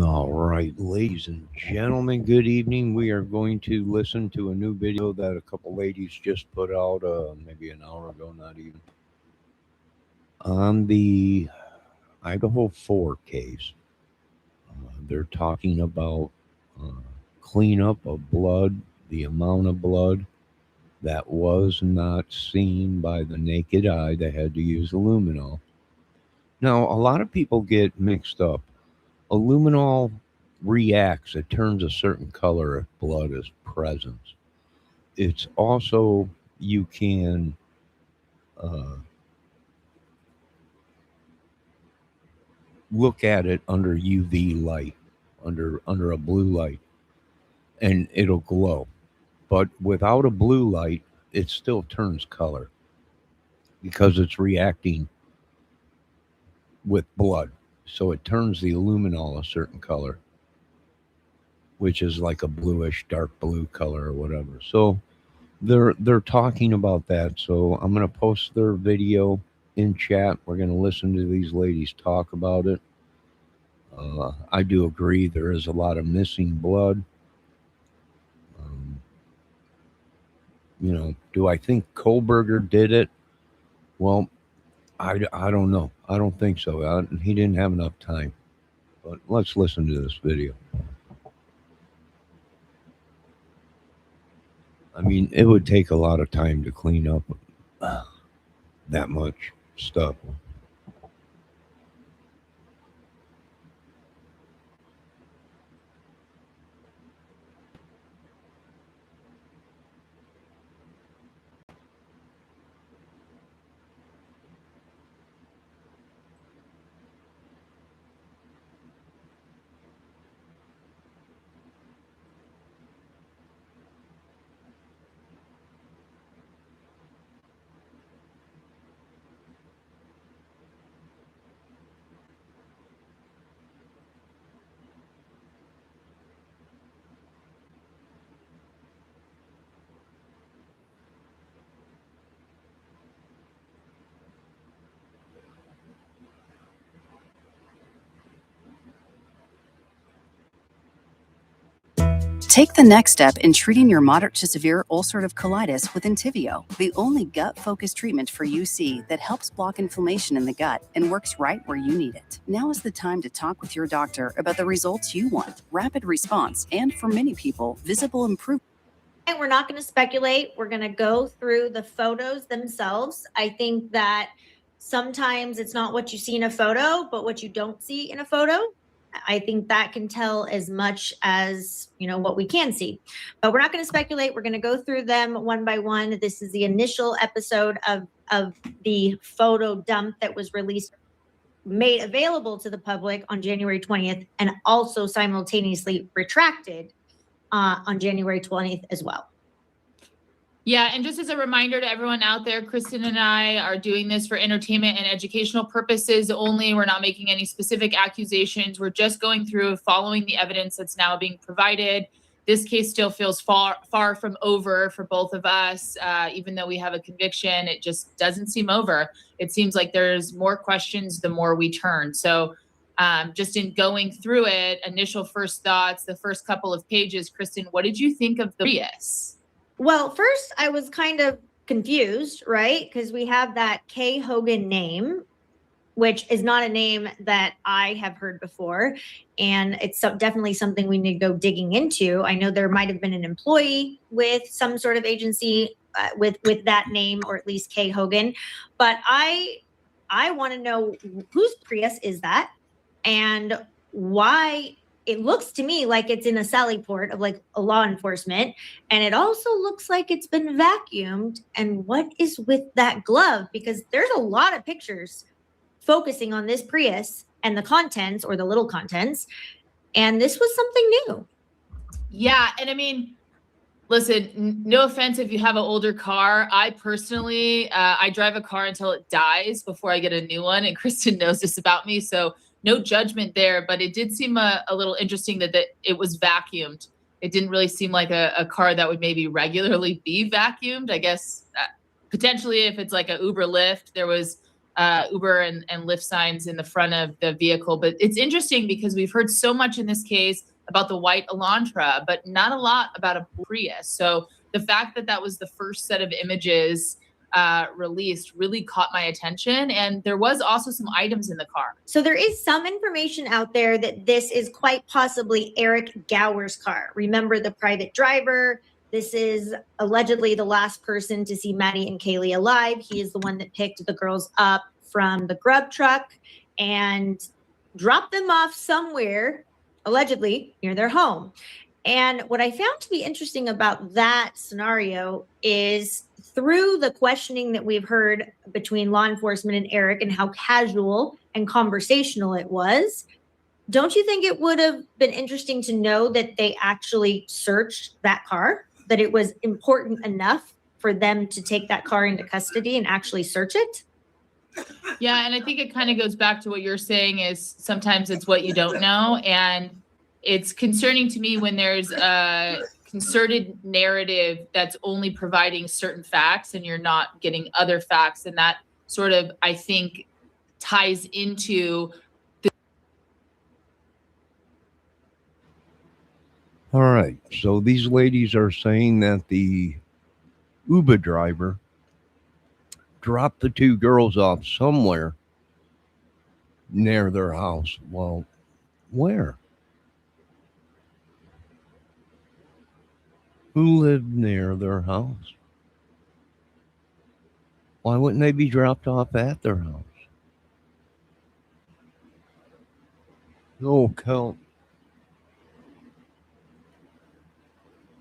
All right, ladies and gentlemen, good evening. We are going to listen to a new video that a couple ladies just put out, maybe an hour ago, not even, on the Idaho 4 case. They're talking about uh, cleanup of blood, the amount of blood that was not seen by the naked eye. They had to use luminol. Now, a lot of people get mixed up. Luminol reacts, it turns a certain color if blood is present. It's also, you can uh, look at it under UV light, under a blue light, and it'll glow. But without a blue light, it still turns color because it's reacting with blood. So it turns the luminol a certain color, which is like a bluish, dark blue color or whatever. So they're talking about that. So I'm gonna post their video in chat. We're gonna listen to these ladies talk about it. I do agree there is a lot of missing blood. Um, do I think Kohlberger did it? Well, I don't know. I don't think so. He didn't have enough time. But let's listen to this video. I mean, it would take a lot of time to clean up that much stuff. Take the next step in treating your moderate to severe ulcerative colitis with Entyvio, the only gut-focused treatment for UC that helps block inflammation in the gut and works right where you need it. Now is the time to talk with your doctor about the results you want, rapid response, and for many people, visible improvement. We're not going to speculate. We're going to go through the photos themselves. I think that sometimes it's not what you see in a photo, but what you don't see in a photo. I think that can tell as much as, what we can see. But we're not going to speculate. We're going to go through them one by one. This is the initial episode of the photo dump that was released, made available to the public on January 20th, and also simultaneously retracted on January 20th as well. Yeah, and just as a reminder to everyone out there, Kristen and I are doing this for entertainment and educational purposes only. We're not making any specific accusations. We're just going through, following the evidence that's now being provided. This case still feels far from over for both of us. Even though we have a conviction, it just doesn't seem over. It seems like there's more questions the more we turn. So just in going through it, initial first thoughts, the first couple of pages, Kristen, what did you think of the Prius? Well, first I was kind of confused, right? Because we have that Kay Hogan name, which is not a name that I have heard before. And it's definitely something we need to go digging into. I know there might have been an employee with some sort of agency with that name, or at least Kay Hogan. But I want to know whose Prius is that and why. It looks to me like it's in a sally port of like a law enforcement. And it also looks like it's been vacuumed. And what is with that glove? Because there's a lot of pictures focusing on this Prius and the contents, or the little contents. And this was something new. Yeah. And I mean, listen, no offense if you have an older car. I personally, I drive a car until it dies before I get a new one. And Kristen knows this about me. So no judgment there, but it did seem a little interesting that it was vacuumed. It didn't really seem like a car that would maybe regularly be vacuumed. I guess potentially if it's like a Uber Lyft, there was Uber and Lyft signs in the front of the vehicle. But it's interesting because we've heard so much in this case about the white Elantra, but not a lot about a Prius. So the fact that that was the first set of images released really caught my attention. And there was also some items in the car. So there is some information out there that this is quite possibly Eric Gower's car. Remember the private driver? This is allegedly the last person to see Maddie and Kaylee alive. He is the one that picked the girls up from the grub truck and dropped them off somewhere, allegedly near their home. And what I found to be interesting about that scenario is through the questioning that we've heard between law enforcement and Eric and how casual and conversational it was, don't you think it would have been interesting to know that they actually searched that car? That it was important enough for them to take that car into custody and actually search it? Yeah, and I think it kind of goes back to what you're saying is sometimes it's what you don't know. And it's concerning to me when there's a concerted narrative that's only providing certain facts and you're not getting other facts. And that sort of, I think, ties into All right. So these ladies are saying that the Uber driver dropped the two girls off somewhere near their house. Well, where? Who lived near their house? Why wouldn't they be dropped off at their house? No count.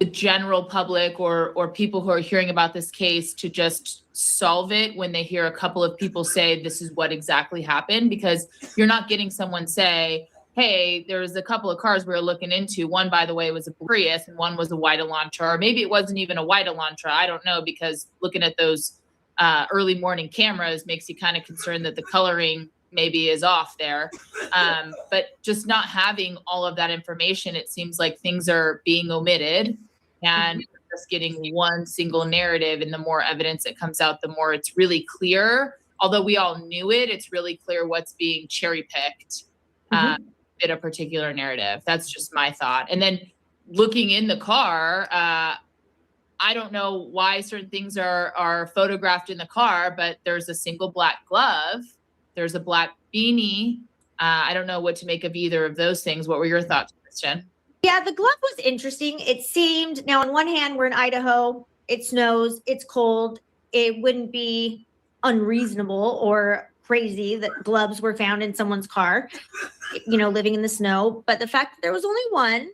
the general public or people who are hearing about this case to just solve it when they hear a couple of people say this is what exactly happened, because you're not getting someone say, hey, there was a couple of cars we were looking into. One, by the way, was a Prius and one was a white Elantra, or maybe it wasn't even a white Elantra. I don't know, because looking at those early morning cameras makes you kind of concerned that the coloring maybe is off there. But just not having all of that information, it seems like things are being omitted and just getting one single narrative. And the more evidence that comes out, the more it's really clear. Although we all knew it, it's really clear what's being cherry picked in a particular narrative. That's just my thought. And then looking in the car, I don't know why certain things are photographed in the car, but there's a single black glove. There's a black beanie. I don't know what to make of either of those things. What were your thoughts, Kristen? Yeah, the glove was interesting. It seemed, now on one hand, we're in Idaho, it snows, it's cold. It wouldn't be unreasonable or crazy that gloves were found in someone's car, you know, living in the snow. But the fact that there was only one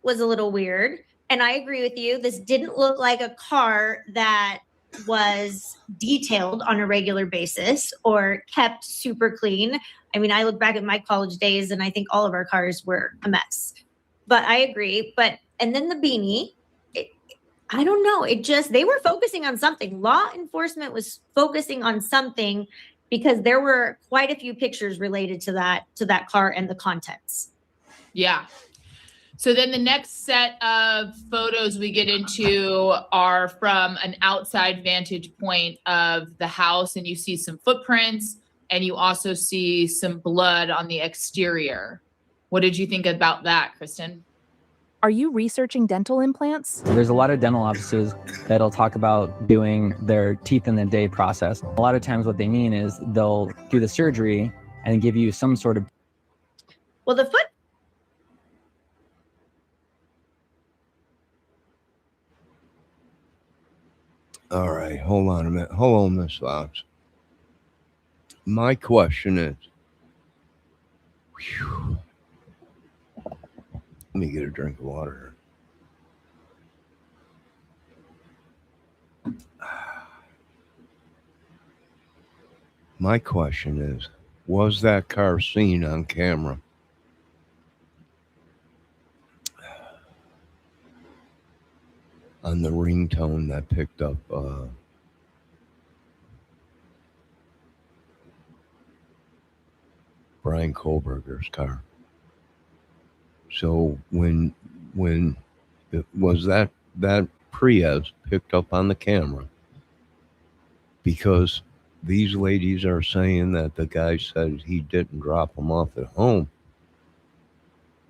was a little weird. And I agree with you. This didn't look like a car that was detailed on a regular basis or kept super clean. I mean, I look back at my college days and I think all of our cars were a mess. But I agree. And then the beanie, I don't know. They were focusing on something. Law enforcement was focusing on something because there were quite a few pictures related to that car and the contents. Yeah. So then the next set of photos we get into are from an outside vantage point of the house, and you see some footprints and you also see some blood on the exterior. What did you think about that, Kristen? Are you researching dental implants? There's a lot of dental offices that'll talk about doing their teeth in the day process. A lot of times what they mean is they'll do the surgery and give you some sort of... Well, the foot... All right, hold on a minute. Hold on, Miss Fox. My question is, let me get a drink of water. My question is, was that car seen on camera? On the ringtone that picked up Brian Kohlberger's car. So when it was that Prius picked up on the camera, because these ladies are saying that the guy said he didn't drop them off at home.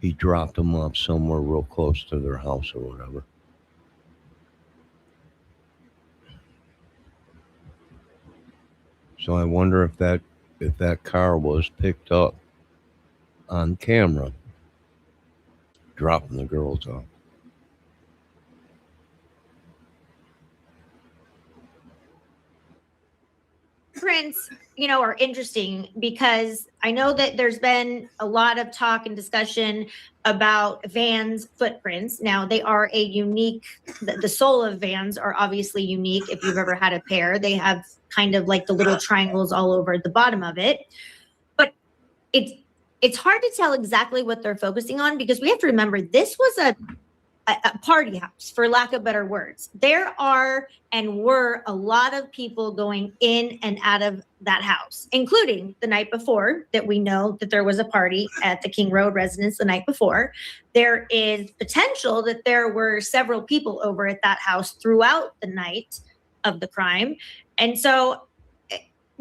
He dropped them off somewhere real close to their house or whatever. So I wonder if that car was picked up on camera dropping the girls off. Prints, are interesting because I know that there's been a lot of talk and discussion about Vans footprints. Now they are a unique, the sole of Vans are obviously unique. If you've ever had a pair, they have kind of like the little triangles all over the bottom of it. But it's hard to tell exactly what they're focusing on because we have to remember this was a party house, for lack of better words. There are and were a lot of people going in and out of that house, including the night before that we know that there was a party at the King Road residence the night before. There is potential that there were several people over at that house throughout the night of the crime. And so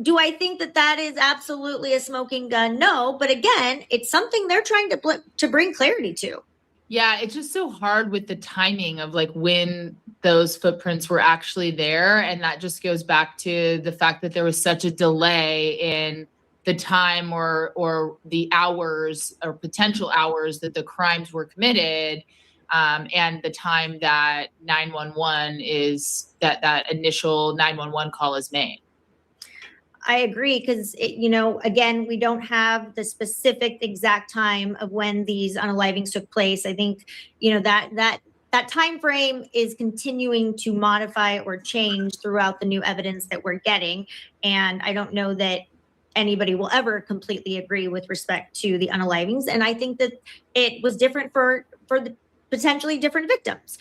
do I think that that is absolutely a smoking gun? No, but again, it's something they're trying to bring clarity to. Yeah, it's just so hard with the timing of like when those footprints were actually there. And that just goes back to the fact that there was such a delay in the time or the hours or potential hours that the crimes were committed, and the time that 911 is that initial 911 call is made. I agree because, again, we don't have the specific exact time of when these unalivings took place. I think, that time frame is continuing to modify or change throughout the new evidence that we're getting. And I don't know that anybody will ever completely agree with respect to the unalivings. And I think that it was different for the potentially different victims.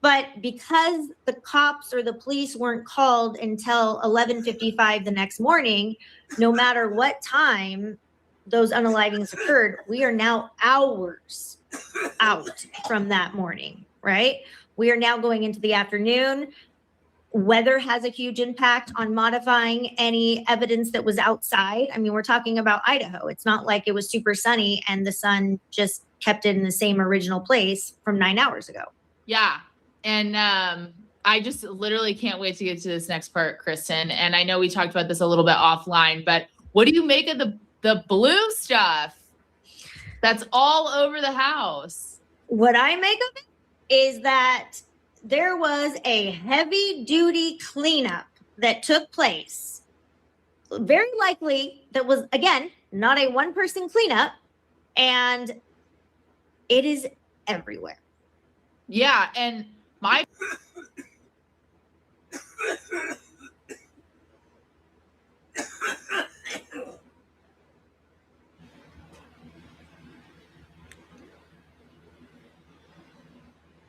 But because the cops or the police weren't called until 11:55 the next morning, no matter what time those unalivings occurred, we are now hours out from that morning, right? We are now going into the afternoon. Weather has a huge impact on modifying any evidence that was outside. I mean, we're talking about Idaho. It's not like it was super sunny and the sun just kept it in the same original place from 9 hours ago. Yeah. And I just literally can't wait to get to this next part, Kristen. And I know we talked about this a little bit offline, but what do you make of the blue stuff that's all over the house? What I make of it is that there was a heavy duty cleanup that took place. Very likely that was, again, not a one person cleanup, and it is everywhere. Yeah. And my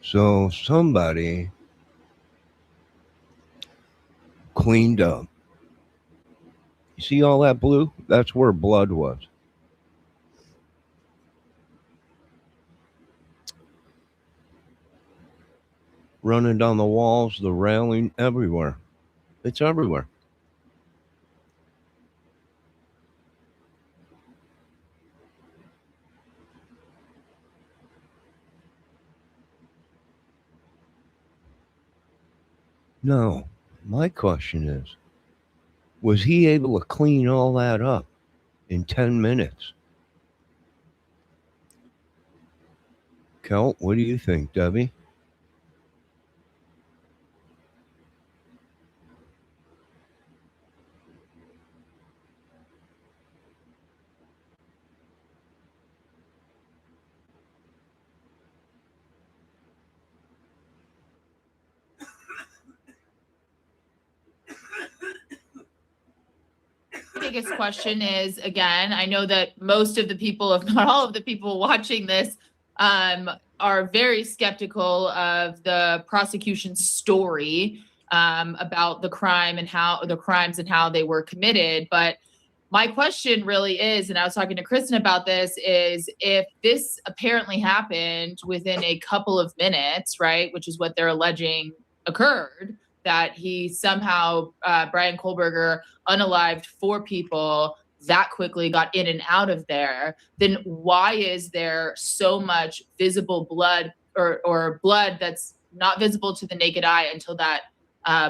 So somebody cleaned up. You see all that blue? That's where blood was. Running down the walls, the railing, everywhere. It's everywhere. No, my question is, was he able to clean all that up in 10 minutes? Kel, what do you think, Debbie? biggest question is, again, I know that most of the people, if not all of the people watching this, are very skeptical of the prosecution's story about the crime and how the crimes and how they were committed. But my question really is, and I was talking to Kristen about this, is if this apparently happened within a couple of minutes, right, which is what they're alleging occurred, that he somehow, Brian Kohlberger, unalived 4 people that quickly, got in and out of there, then why is there so much visible blood or blood that's not visible to the naked eye until that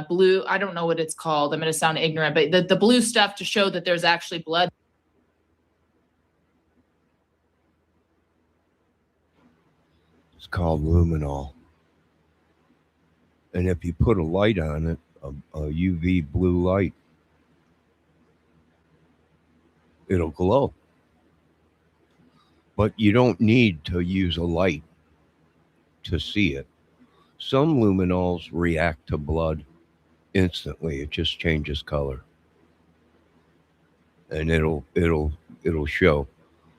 blue, I don't know what it's called, I'm going to sound ignorant, but the blue stuff to show that there's actually blood? It's called luminol. And if you put a light on it, a UV blue light, it'll glow. But you don't need to use a light to see it. Some luminols react to blood instantly. It just changes color. And it'll show.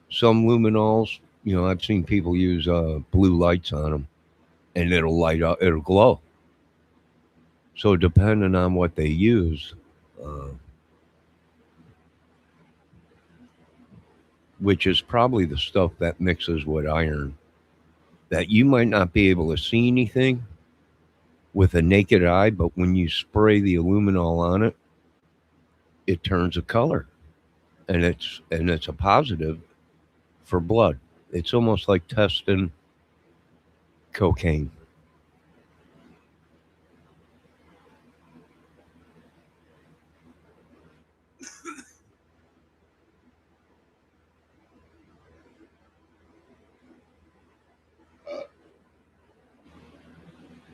Some luminols, I've seen people use blue lights on them, and it'll light up, it'll glow. So depending on what they use, which is probably the stuff that mixes with iron, that you might not be able to see anything with a naked eye, but when you spray the aluminol on it, it turns a color, and it's a positive for blood. It's almost like testing cocaine.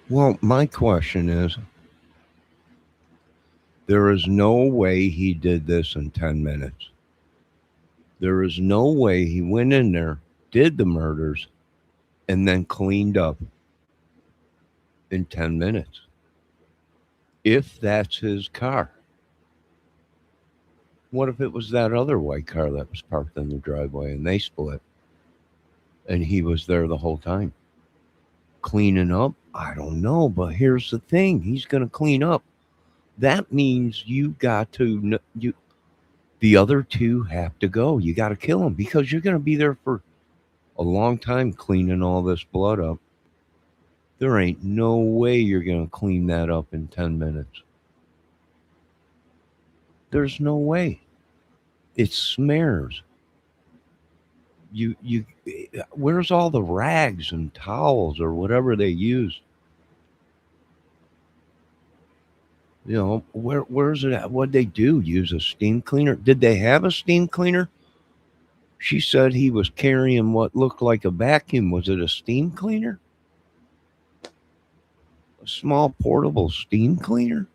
Well, my question is, there is no way he did this in 10 minutes. There is no way he went in there, did the murders, and then cleaned up in 10 minutes. If that's his car. What if it was that other white car that was parked in the driveway and they split and he was there the whole time? Cleaning up? I don't know, but here's the thing. He's going to clean up. That means the other 2 have to go. You got to kill them because you're going to be there for a long time cleaning all this blood up. There ain't no way you're going to clean that up in 10 minutes. There's no way. It smears. Where's all the rags and towels or whatever they use? Where's it at? What'd they do? Use a steam cleaner? Did they have a steam cleaner? She said he was carrying what looked like a vacuum. Was it a steam cleaner? A small portable steam cleaner?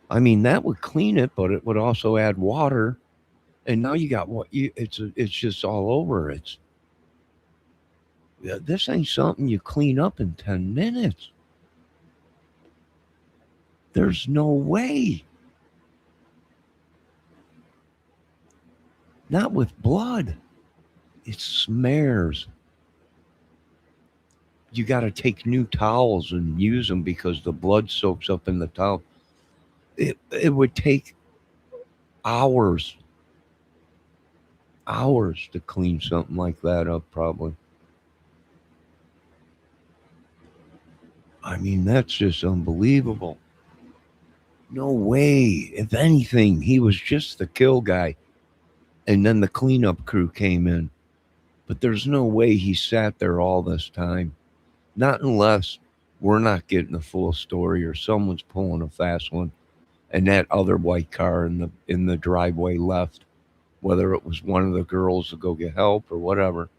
I mean, that would clean it, but it would also add water. And now you got it's just all over. This ain't something you clean up in 10 minutes. There's no way. Not with blood. It smears. You got to take new towels and use them because the blood soaks up in the towel. It would take hours to clean something like that up, probably. I mean, that's just unbelievable. No way. If anything, he was just the kill guy. And then the cleanup crew came in. But there's no way he sat there all this time. Not unless we're not getting the full story or someone's pulling a fast one and that other white car in the driveway left, whether it was one of the girls to go get help or whatever.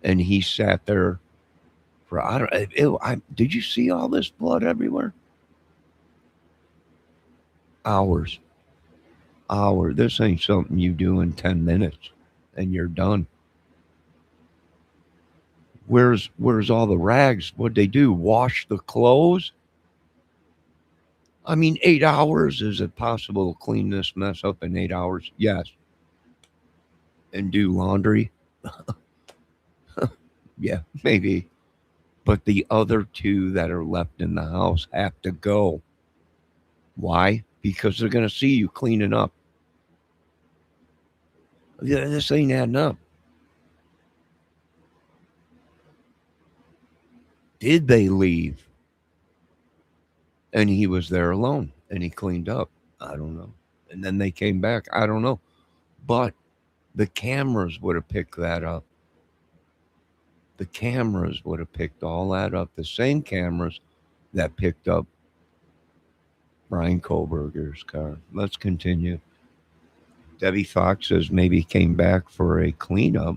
And he sat there for, did you see all this blood everywhere? Hours. This ain't something you do in 10 minutes and you're done. Where's all the rags? What'd they do? Wash the clothes? I mean, 8 hours. Is it possible to clean this mess up in 8 hours? Yes. And do laundry? Yeah, maybe. But the other 2 that are left in the house have to go. Why? Because they're going to see you cleaning up. This ain't adding up. Did they leave? And he was there alone and he cleaned up. I don't know. And then they came back. I don't know. But the cameras would have picked that up. The cameras would have picked all that up. The same cameras that picked up Brian Kohlberger's car. Let's continue. Debbie Fox says maybe he came back for a cleanup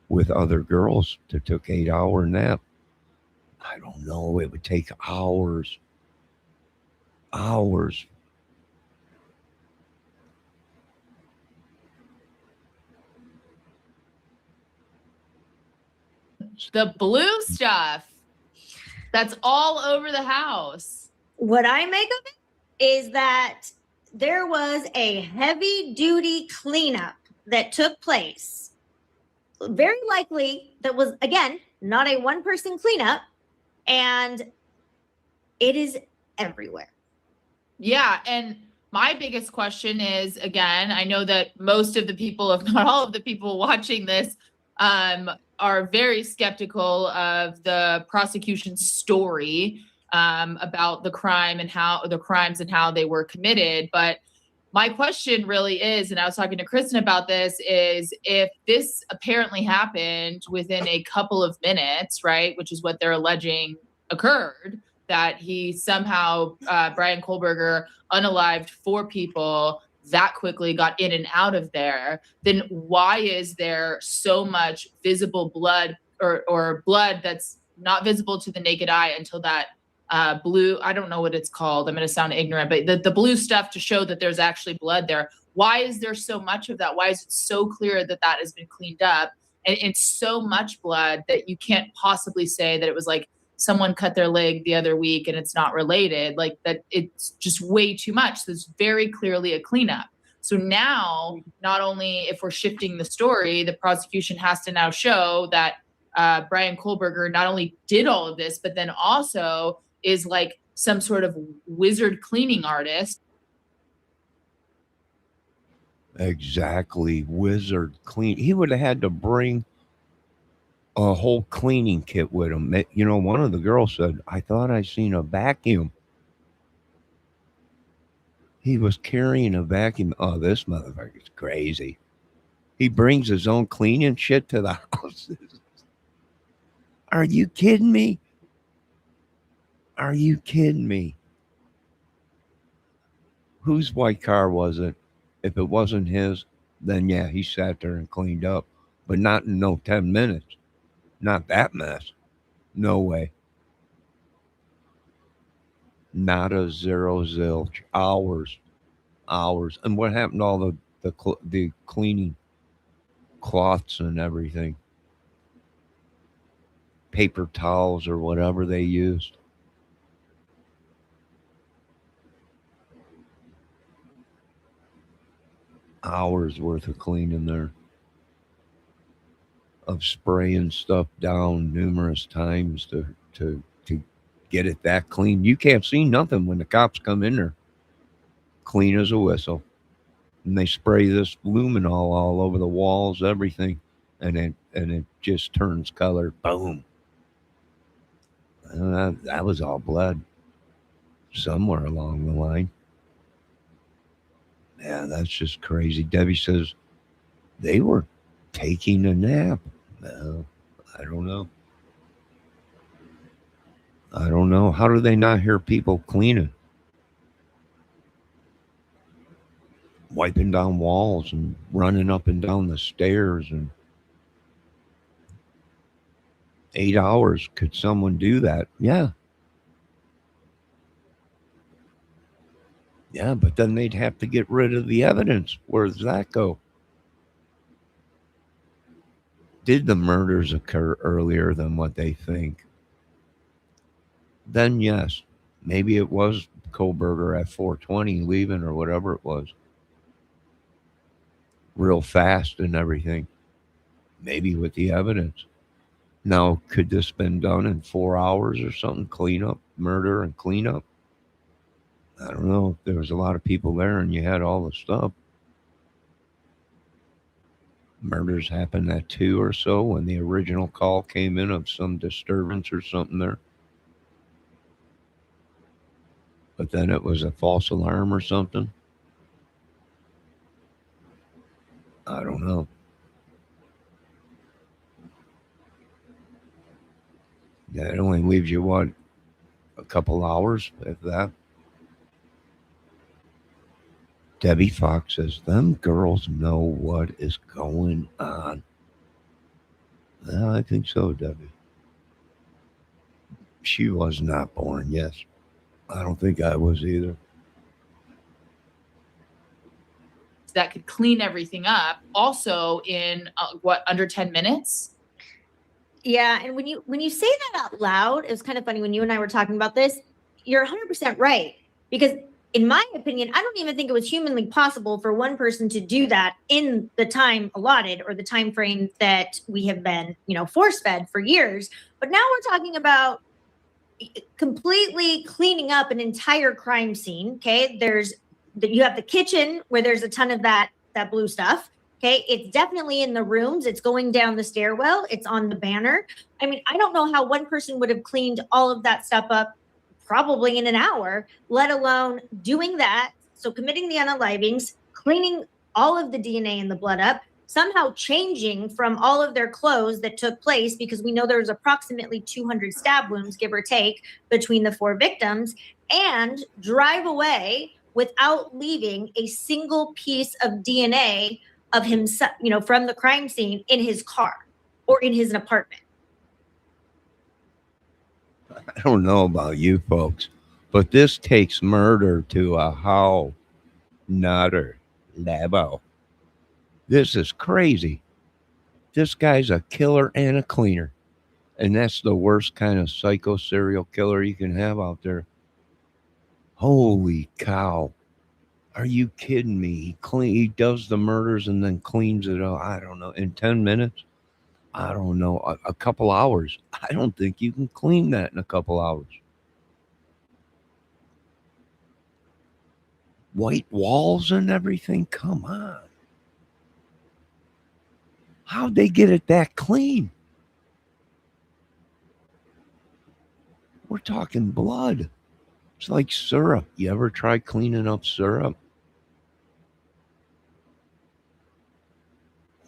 with other girls that took 8-hour nap. I don't know. It would take hours. Hours. The blue stuff that's all over the house. What I make of it is that there was a heavy duty cleanup that took place. Very likely that was, again, not a one person cleanup, and it is everywhere. Yeah. And my biggest question is, again, I know that most of the people, if not all of the people watching this, are very skeptical of the prosecution's story about the crime and how the crimes and how they were committed. But my question really is, and I was talking to Kristen about this, is if this apparently happened within a couple of minutes, right, which is what they're alleging occurred, that he somehow, Brian Kohlberger, unalived 4 people that quickly, got in and out of there, then why is there so much visible blood or blood that's not visible to the naked eye until that blue, I don't know what it's called, I'm going to sound ignorant, but the blue stuff to show that there's actually blood there. Why is there so much of that? Why is it so clear that that has been cleaned up? And it's so much blood that you can't possibly say that it was like someone cut their leg the other week and it's not related, like that. It's just way too much. So it's very clearly a cleanup. So now, not only if we're shifting the story, the prosecution has to now show that Brian Kohlberger not only did all of this, but then also is like some sort of wizard cleaning artist. Exactly. Wizard clean. He would have had to bring a whole cleaning kit with him. You know, one of the girls said, I thought I seen a vacuum. He was carrying a vacuum. Oh, this motherfucker's crazy. He brings his own cleaning shit to the house. Are you kidding me? Are you kidding me? Whose white car was it? If it wasn't his, then yeah, he sat there and cleaned up. But not in no 10 minutes. Not that mess. No way. Not a zero zilch. Hours. Hours. And what happened to all the cleaning cloths and everything? Paper towels or whatever they used. Hours worth of cleaning there. Of spraying stuff down numerous times to get it that clean. You can't see nothing when the cops come in there. Clean as a whistle. And they spray this luminol all over the walls, everything, and it just turns color. Boom. That was all blood somewhere along the line. Yeah, that's just crazy. Debbie says they were taking a nap. Well, I don't know. I don't know. How do they not hear people cleaning? Wiping down walls and running up and down the stairs. And 8 hours. Could someone do that? Yeah. Yeah, but then they'd have to get rid of the evidence. Where does that go? Did the murders occur earlier than what they think? Then yes, maybe it was Kohlberger at 4:20 leaving or whatever it was. Real fast and everything. Maybe with the evidence. Now, could this been done in 4 hours or something? Clean up, murder and clean up? I don't know. There was a lot of people there and you had all the stuff. Murders happened at 2 or so when the original call came in of some disturbance or something there. but then it was a false alarm or something. I don't know. Yeah, it only leaves you what, a couple hours, if that. Debbie Fox says, them girls know what is going on. Yeah, I think so, Debbie. She was not born, yes. I don't think I was either. That could clean everything up also in under 10 minutes. Yeah, and when you say that out loud, it was kind of funny when you and I were talking about this. You're 100% right, because in my opinion, I don't even think it was humanly possible for one person to do that in the time allotted or the time frame that we have been, force fed for years. But now we're talking about completely cleaning up an entire crime scene. Okay, you have the kitchen where there's a ton of that blue stuff. Okay, it's definitely in the rooms. It's going down the stairwell. It's on the banner. I mean, I don't know how one person would have cleaned all of that stuff up probably in an hour, let alone doing that. So committing the unalivings, cleaning all of the DNA and the blood up, somehow changing from all of their clothes that took place, because we know there was approximately 200 stab wounds, give or take, between the 4 victims, and drive away without leaving a single piece of DNA of himself, from the crime scene in his car or in his apartment. I don't know about you folks, but this takes murder to a how nutter level. This is crazy. This guy's a killer and a cleaner. And that's the worst kind of psycho serial killer you can have out there. Holy cow. Are you kidding me? He does the murders and then cleans it up. I don't know. In 10 minutes? I don't know. A couple hours. I don't think you can clean that in a couple hours. White walls and everything? Come on. How'd they get it that clean? We're talking blood. It's like syrup. You ever try cleaning up syrup?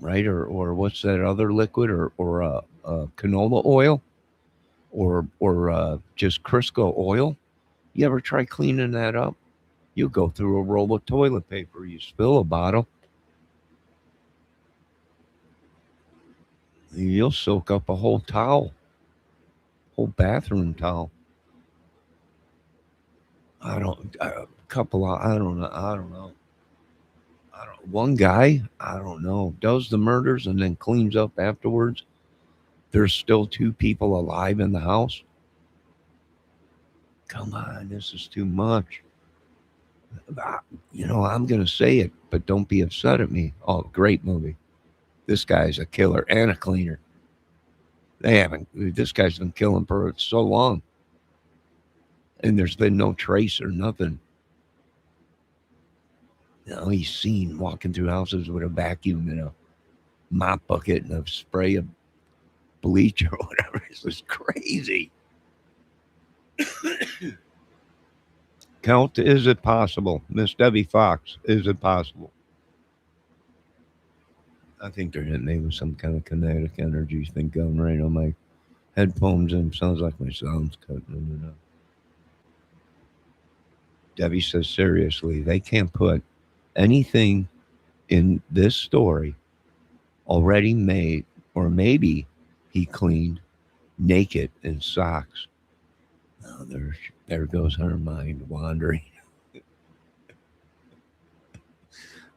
Right? Or what's that other liquid? Or canola oil? Or just Crisco oil? You ever try cleaning that up? You go through a roll of toilet paper. You spill a bottle. You'll soak up a whole towel. Whole bathroom towel. I don't know. One guy, I don't know, does the murders and then cleans up afterwards. There's still 2 people alive in the house. Come on, this is too much. I'm going to say it, but don't be upset at me. Oh, great movie. This guy's a killer and a cleaner. This guy's been killing for so long. And there's been no trace or nothing. He's seen walking through houses with a vacuum and a mop bucket and a spray of bleach or whatever. This is crazy. Count, is it possible? Miss Debbie Fox, is it possible? I think they're hitting me with some kind of kinetic energy thing going right on my headphones, and sounds like my sound's cutting in and out. Debbie says, seriously, they can't put anything in this story already made, or maybe he cleaned naked in socks. Oh, there goes her mind wandering.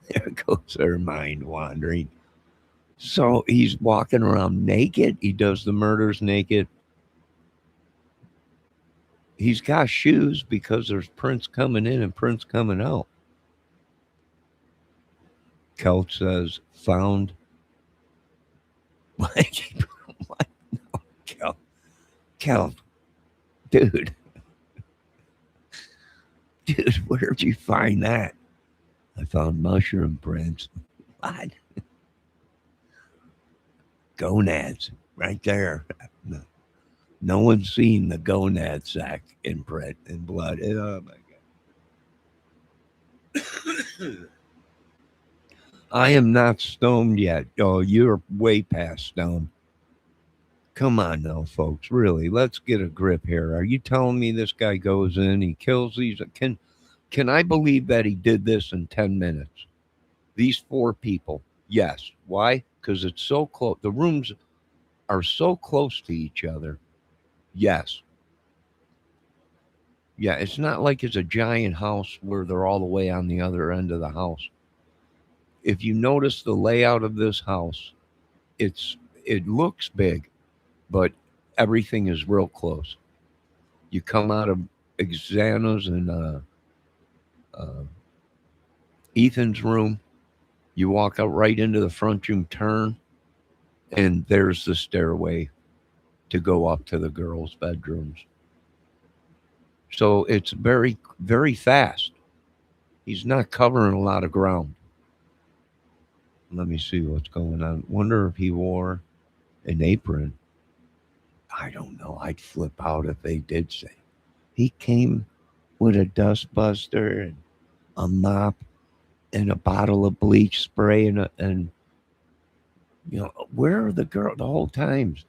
There goes her mind wandering. So he's walking around naked. He does the murders naked. He's got shoes because there's prints coming in and prints coming out. Kel says, found. What? No, Kel. Dude, where'd you find that? I found mushroom prints. What? Gonads, right there. No one's seen the gonad sack in print in blood. Oh my God. I am not stoned yet. Oh, you're way past stoned. Come on now, folks. Really, let's get a grip here. Are you telling me this guy goes in, he kills these? Can I believe that he did this in 10 minutes? These four people. Yes. Why? Because it's so close. The rooms are so close to each other. Yes. Yeah, it's not like it's a giant house where they're all the way on the other end of the house. If you notice the layout of this house, it looks big, but everything is real close. You come out of Xana's and uh, Ethan's room, you walk out right into the front room, turn, and there's the stairway to go up to the girls' bedrooms. So it's very, very fast. He's not covering a lot of ground. Let me see what's going on. Wonder if he wore an apron. I don't know. I'd flip out if they did say. He came with a dustbuster and a mop and a bottle of bleach spray and where are the girls the whole times?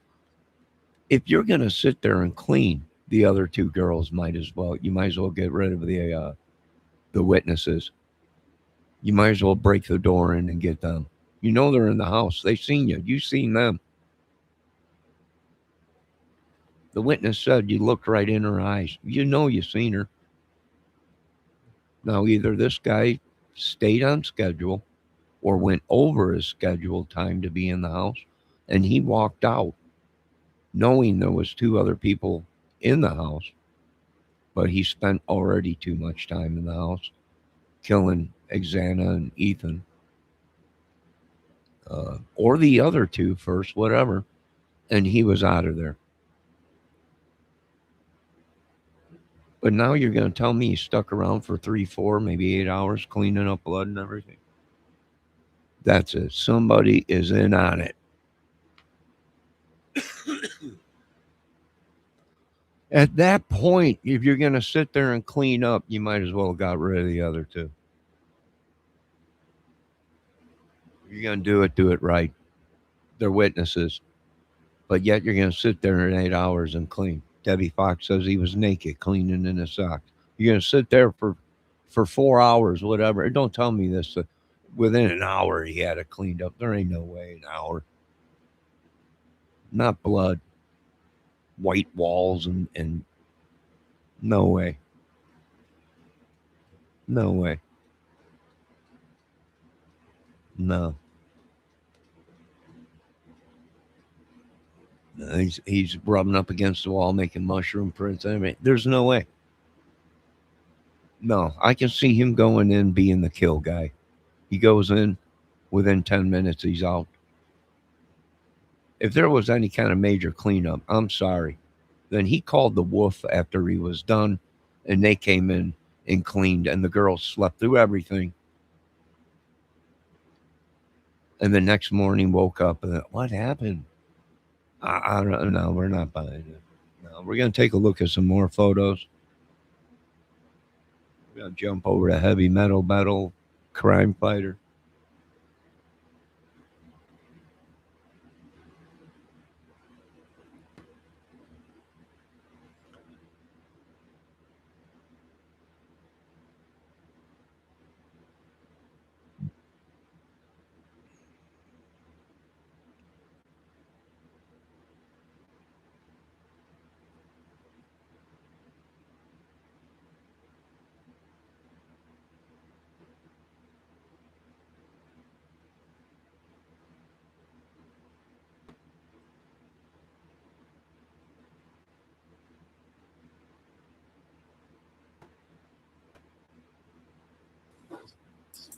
If you're gonna sit there and clean, the other two girls you might as well get rid of the witnesses. You might as well break the door in and get them. You know they're in the house. They seen you. You seen them. The witness said you looked right in her eyes. You know you seen her. Now either this guy stayed on schedule or went over his scheduled time to be in the house and he walked out knowing there was two other people in the house, but he spent already too much time in the house killing Xana and Ethan. Or the other two first, whatever, and he was out of there. But now you're going to tell me he stuck around for 3, 4, maybe 8 hours cleaning up blood and everything? That's it. Somebody is in on it. At that point, if you're going to sit there and clean up, you might as well have got rid of the other two. If you're going to do it right. They're witnesses. But yet you're going to sit there in 8 hours and clean. Debbie Fox says he was naked cleaning in his socks. You're going to sit there for 4 hours, whatever. Don't tell me this. Within an hour, he had it cleaned up. There ain't no way an hour. Not blood. White walls and no way. No way. No. He's rubbing up against the wall, making mushroom prints. I mean, there's no way. No, I can see him going in being the kill guy. He goes in, within 10 minutes, he's out. If there was any kind of major cleanup, I'm sorry. Then he called the wolf after he was done, and they came in and cleaned, and the girls slept through everything. And the next morning woke up and what happened? I don't know. We're not buying it. No, we're going to take a look at some more photos. We're going to jump over to heavy metal crime fighter.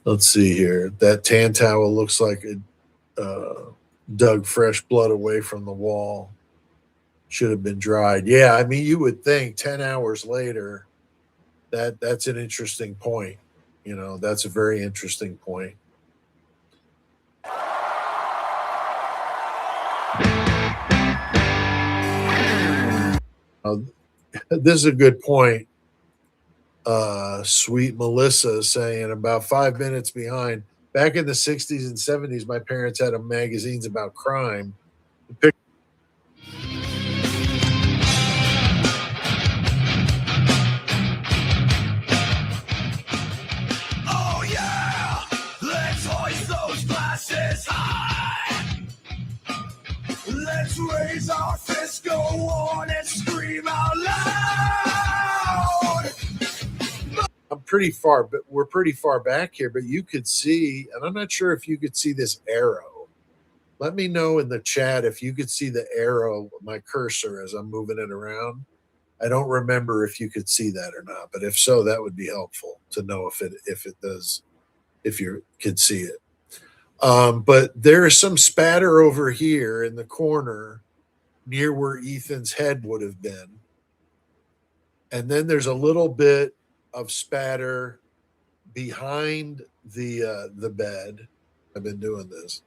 Let's see here. That tan towel looks like it dug fresh blood away from the wall. Should have been dried. Yeah, I mean, you would think 10 hours later, that's an interesting point. That's a very interesting point. This is a good point. Sweet Melissa saying about 5 minutes behind. Back in the 60s and 70s, my parents had magazines about crime. Oh yeah, let's hoist those glasses high. Let's raise our fists, go on and scream out loud. I'm pretty far, but we're pretty far back here, but you could see, and I'm not sure if you could see this arrow. Let me know in the chat if you could see the arrow, my cursor as I'm moving it around. I don't remember if you could see that or not, but if so, that would be helpful to know if it does, if you could see it. But there is some spatter over here in the corner near where Ethan's head would have been. And then there's a little bit of spatter behind the bed. I've been doing this.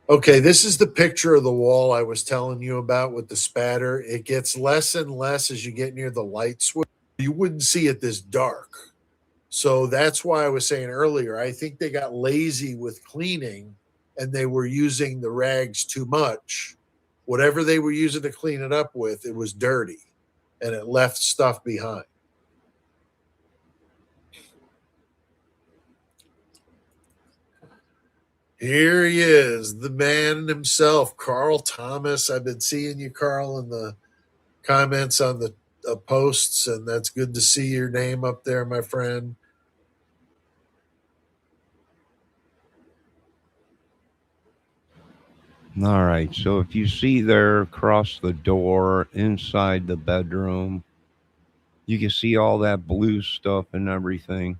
Okay, this is the picture of the wall I was telling you about with the spatter. It gets less and less as you get near the light switch. You wouldn't see it this dark. So that's why I was saying earlier, I think they got lazy with cleaning and they were using the rags too much. Whatever they were using to clean it up with, it was dirty and it left stuff behind. Here he is, the man himself, Carl Thomas. I've been seeing you, Carl, in the comments on the posts, and that's good to see your name up there, my friend. All right. So if you see there across the door inside the bedroom, you can see all that blue stuff and everything.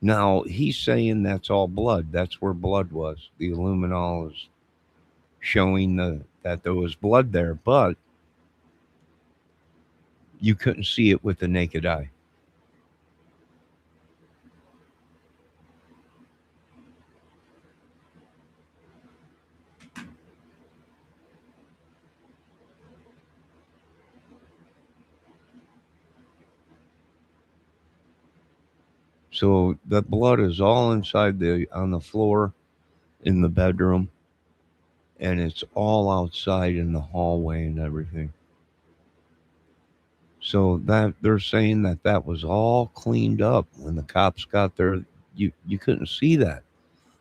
Now, he's saying that's all blood. That's where blood was. The luminol is showing that there was blood there, but you couldn't see it with the naked eye. So the blood is all inside on the floor in the bedroom, and it's all outside in the hallway and everything. So that they're saying that was all cleaned up when the cops got there. You couldn't see that.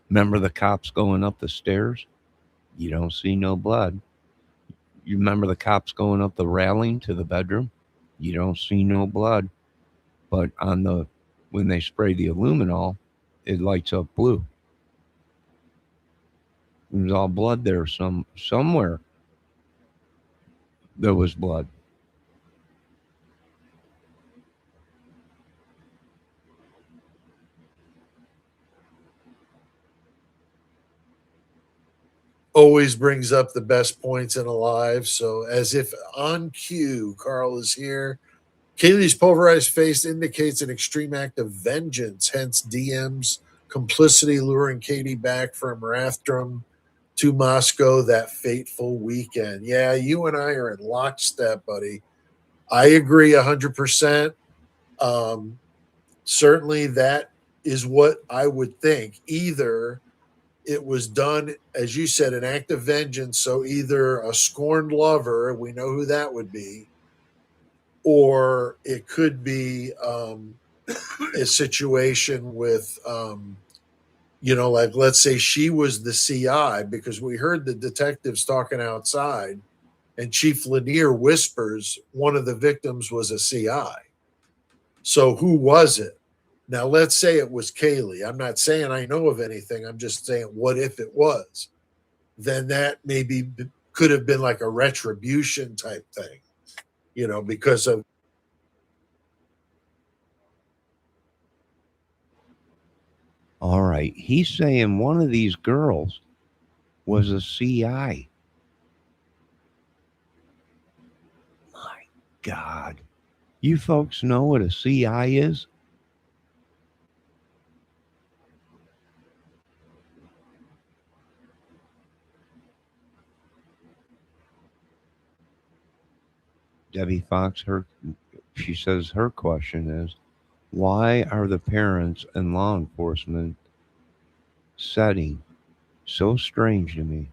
Remember the cops going up the stairs? You don't see no blood. You remember the cops going up the railing to the bedroom? You don't see no blood. But when they spray the luminol, it lights up blue. There's all blood there. Somewhere there was blood. Always brings up the best points in Alive. So as if on cue, Carl is here. Kaylee's pulverized face indicates an extreme act of vengeance, hence DM's complicity luring Katie back from Rathdrum to Moscow that fateful weekend. Yeah, you and I are in lockstep, buddy. I agree 100%. Certainly that is what I would think. Either it was done, as you said, an act of vengeance. So either a scorned lover, we know who that would be, or it could be a situation with, like let's say she was the CI, because we heard the detectives talking outside, and Chief Lanier whispers one of the victims was a CI. So who was it? Now, let's say it was Kaylee. I'm not saying I know of anything. I'm just saying, what if it was? Then that maybe could have been like a retribution type thing, because of. All right. He's saying one of these girls was a CI. My God. You folks know what a CI is? Debbie Fox, her she says her question is, why are the parents and law enforcement setting so strange to me?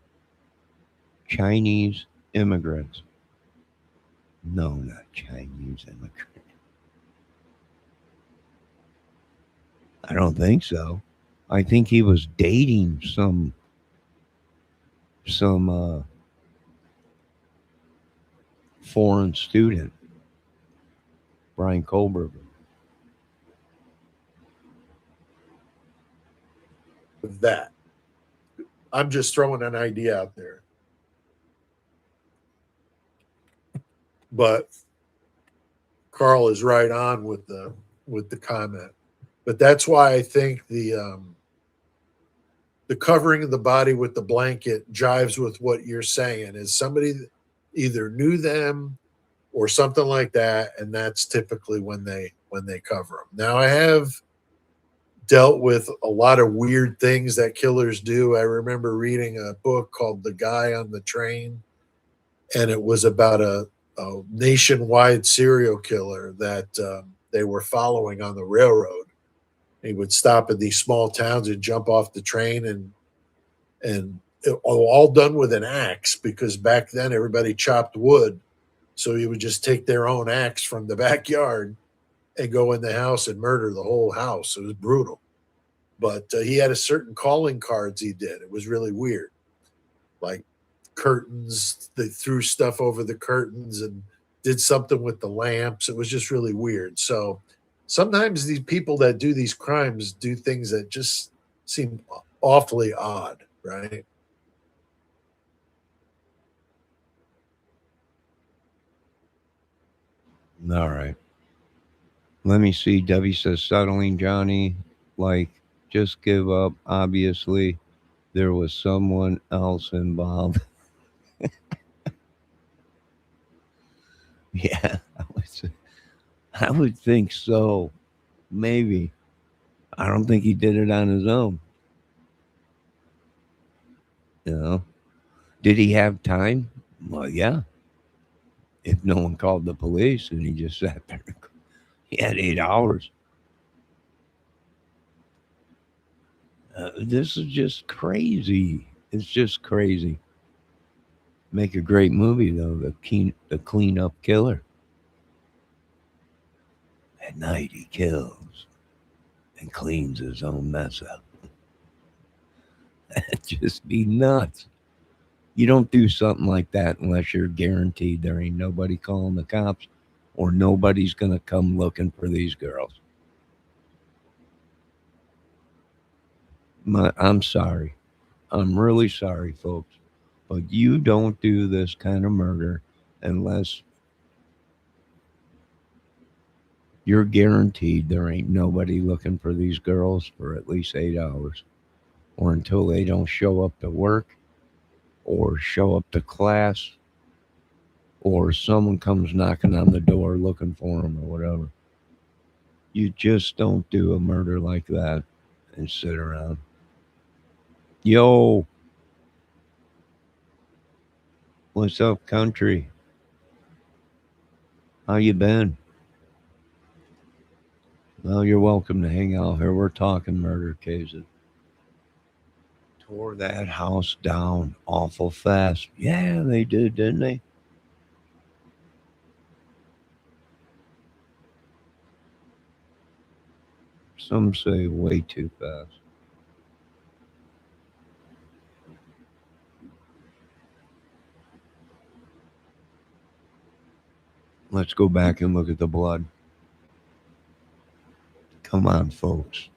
Chinese immigrants. No, not Chinese immigrants. I don't think so. I think he was dating some foreign student, Brian Kohlberger. With that, I'm just throwing an idea out there. But Carl is right on with the comment. But that's why I think the covering of the body with the blanket jives with what you're saying. Is somebody that either knew them or something like that, and that's typically when they cover them. Now I have dealt with a lot of weird things that killers do. I remember reading a book called The Guy on the Train, and it was about a nationwide serial killer that they were following on the railroad. He would stop in these small towns and jump off the train, and it, all done with an axe, because back then everybody chopped wood. So he would just take their own axe from the backyard and go in the house and murder the whole house. It was brutal. But he had a certain calling cards he did. It was really weird. Like curtains, they threw stuff over the curtains and did something with the lamps. It was just really weird. So sometimes these people that do these crimes do things that just seem awfully odd, right? All right. Let me see. Debbie says settling Johnny, like just give up. Obviously, there was someone else involved. Yeah, I would think so. Maybe. I don't think he did it on his own. You know? Did he have time? Well, yeah. If no one called the police and he just sat there, he had 8 hours. This is just crazy. It's just crazy. Make a great movie though. The clean up killer. At night he kills and cleans his own mess up. That'd just be nuts. You don't do something like that unless you're guaranteed there ain't nobody calling the cops or nobody's gonna come looking for these girls. I'm sorry. I'm really sorry, folks. But you don't do this kind of murder unless you're guaranteed there ain't nobody looking for these girls for at least 8 hours or until they don't show up to work or show up to class or someone comes knocking on the door looking for them or whatever. You just don't do a murder like that and sit around. Yo, what's up, country? How you been? Well, you're welcome to hang out here. We're talking murder cases. Tore that house down awful fast. Yeah, they did, didn't they? Some say way too fast. Let's go back and look at the blood. Come on, folks.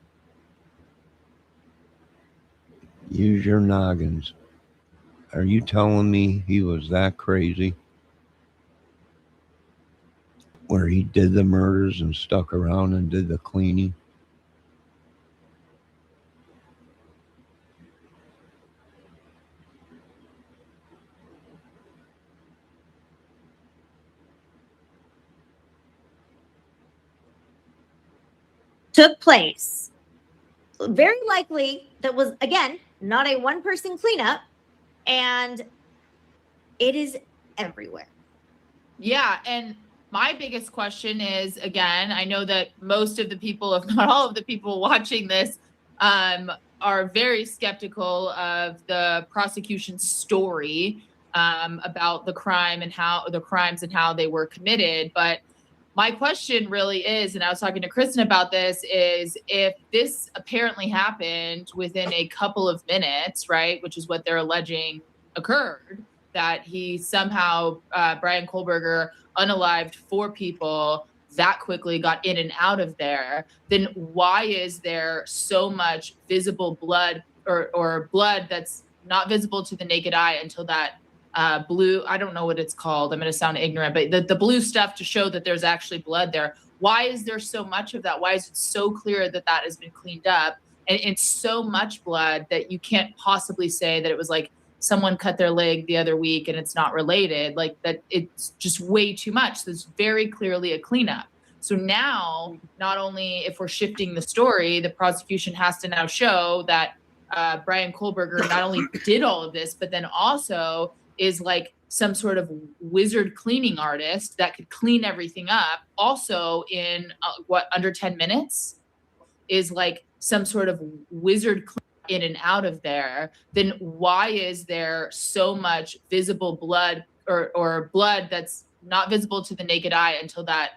Use your noggins. Are you telling me he was that crazy? Where he did the murders and stuck around and did the cleaning? Took place. Very likely that was, again, not a one person cleanup, and it is everywhere. Yeah, and My biggest question is, again, I know that most of the people, if not all of the people watching this, are very skeptical of the prosecution's story about the crime and how the crimes and how they were committed. But my question really is, and I was talking to Kristen about this, is if this apparently happened within a couple of minutes, right, which is what they're alleging occurred, that he somehow, Brian Kohlberger, unalived 4 people that quickly, got in and out of there, then why is there so much visible blood or blood that's not visible to the naked eye until that blue, I don't know what it's called, I'm going to sound ignorant, but the blue stuff to show that there's actually blood there? Why is there so much of that? Why is it so clear that that has been cleaned up? And it's so much blood that you can't possibly say that it was like someone cut their leg the other week and it's not related, like that. It's just way too much. There's very clearly a cleanup. So now, not only if we're shifting the story, the prosecution has to now show that Brian Kohlberger not only did all of this, but then also is like some sort of wizard cleaning artist that could clean everything up also in under 10 minutes, is like some sort of wizard in and out of there, then why is there so much visible blood or blood that's not visible to the naked eye until that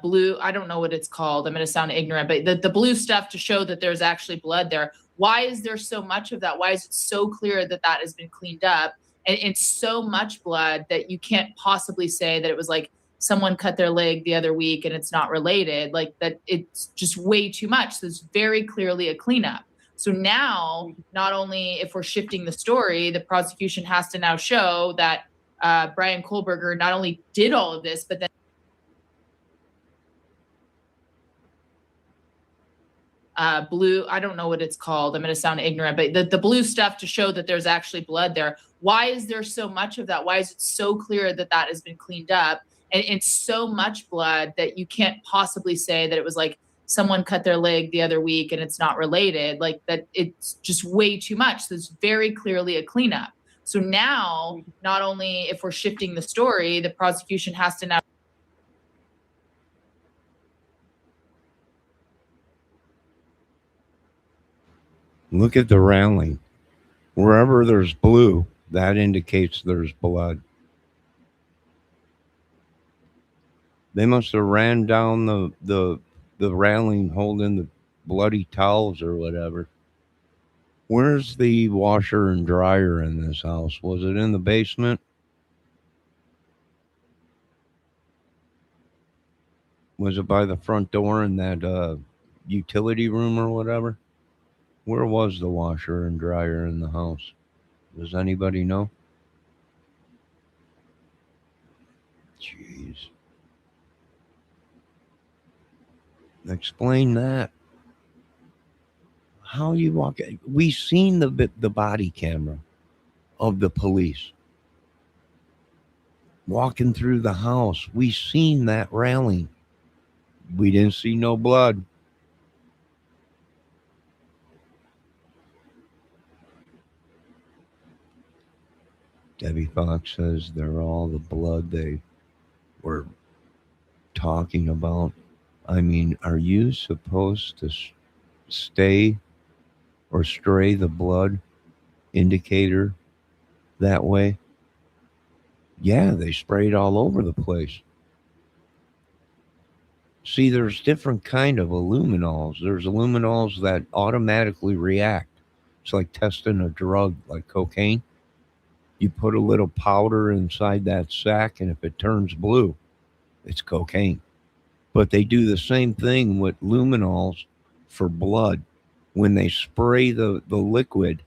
blue, I don't know what it's called, I'm going to sound ignorant, but the blue stuff to show that there's actually blood there? Why is there so much of that? Why is it so clear that that has been cleaned up? And it's so much blood that you can't possibly say that it was like someone cut their leg the other week and it's not related, like that. It's just way too much. There's very clearly a cleanup. So now, not only if we're shifting the story, the prosecution has to now show that Brian Kohlberger not only did all of this, but then blue, I don't know what it's called, I'm going to sound ignorant, but the blue stuff to show that there's actually blood there. Why is there so much of that? Why is it so clear that that has been cleaned up? And it's so much blood that you can't possibly say that it was like someone cut their leg the other week and it's not related, like that. It's just way too much. There's very clearly a cleanup. So now, not only if we're shifting the story, the prosecution has to now Look at the railing. Wherever there's blue, that indicates there's blood. They must have ran down the railing holding the bloody towels or whatever. Where's the washer and dryer in this house? Was it in the basement? Was it by the front door in that utility room or whatever? Where was the washer and dryer in the house? Does anybody know? Jeez. Explain that. How you walk? We seen the body camera of the police walking through the house. We seen that railing. We didn't see no blood. Debbie Fox says they're all the blood they were talking about. I mean, are you supposed to stay or stray the blood indicator that way? Yeah, they sprayed all over the place. See, there's different kind of luminols. There's luminols that automatically react. It's like testing a drug like cocaine. You put a little powder inside that sack, and if it turns blue, it's cocaine. But they do the same thing with luminols for blood. When they spray the liquid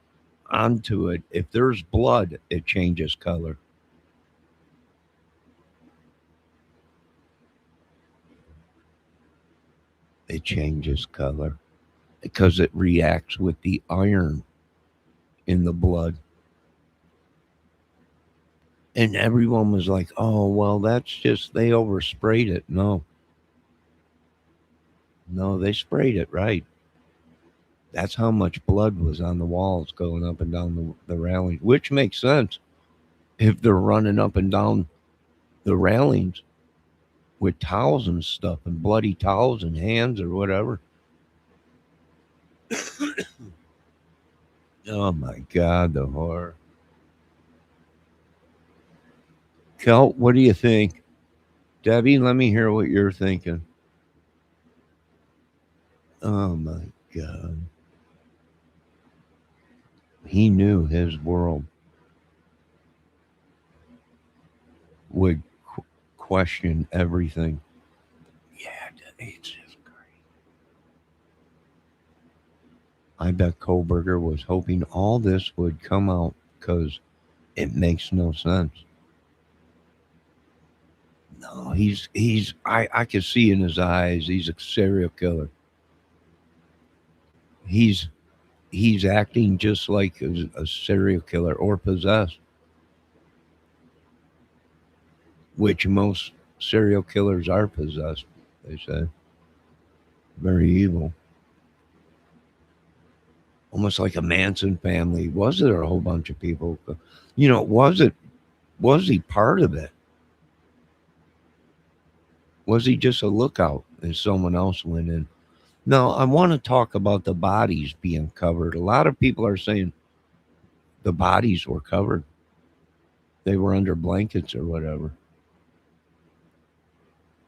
onto it, if there's blood, it changes color. It changes color because it reacts with the iron in the blood. And everyone was like, oh, well, that's just, they oversprayed it. No, they sprayed it right. That's how much blood was on the walls going up and down the railings, which makes sense if they're running up and down the railings. with towels and stuff and bloody towels and hands or whatever. Oh my God, the horror. Kel, what do you think? Debbie, let me hear what you're thinking. Oh my God. He knew his world would question everything. Yeah, it's just great. I bet Kohlberger was hoping all this would come out because it makes no sense. No, I can see in his eyes he's a serial killer. He's he's acting just like a serial killer or possessed, which most serial killers are possessed, they say. Very evil. Almost like a Manson family. Was there a whole bunch of people? Was he part of it? Was he just a lookout and someone else went in? No, I want to talk about the bodies being covered. A lot of people are saying the bodies were covered. They were under blankets or whatever.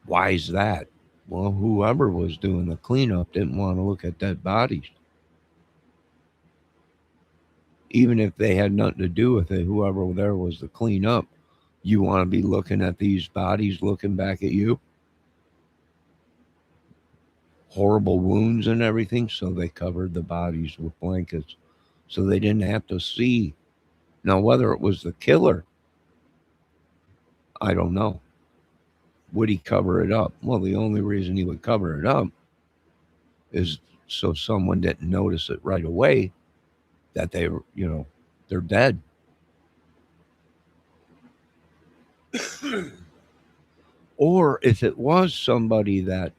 Why is that? Well, whoever was doing the cleanup didn't want to look at dead bodies. Even if they had nothing to do with it, whoever there was to clean up, you want to be looking at these bodies looking back at you? Horrible wounds and everything, so they covered the bodies with blankets so they didn't have to see. Now, whether it was the killer, I don't know. Would he cover it up? Well, the only reason he would cover it up is so someone didn't notice it right away that they're dead. Or if it was somebody that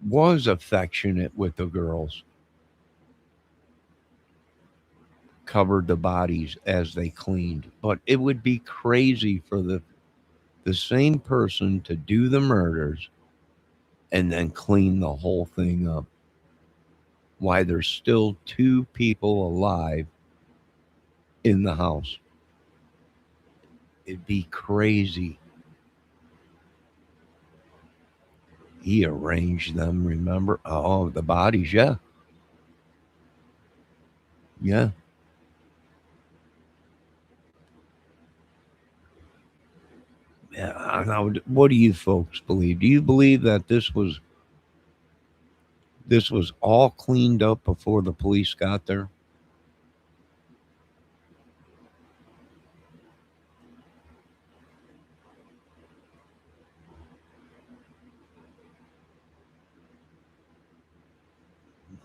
was affectionate with the girls, covered the bodies as they cleaned. But it would be crazy for the same person to do the murders and then clean the whole thing up. Why there's still two people alive in the house. It'd be crazy. He arranged them, remember? Oh, the bodies, yeah. Yeah. Yeah. Now, what do you folks believe? Do you believe that this was all cleaned up before the police got there?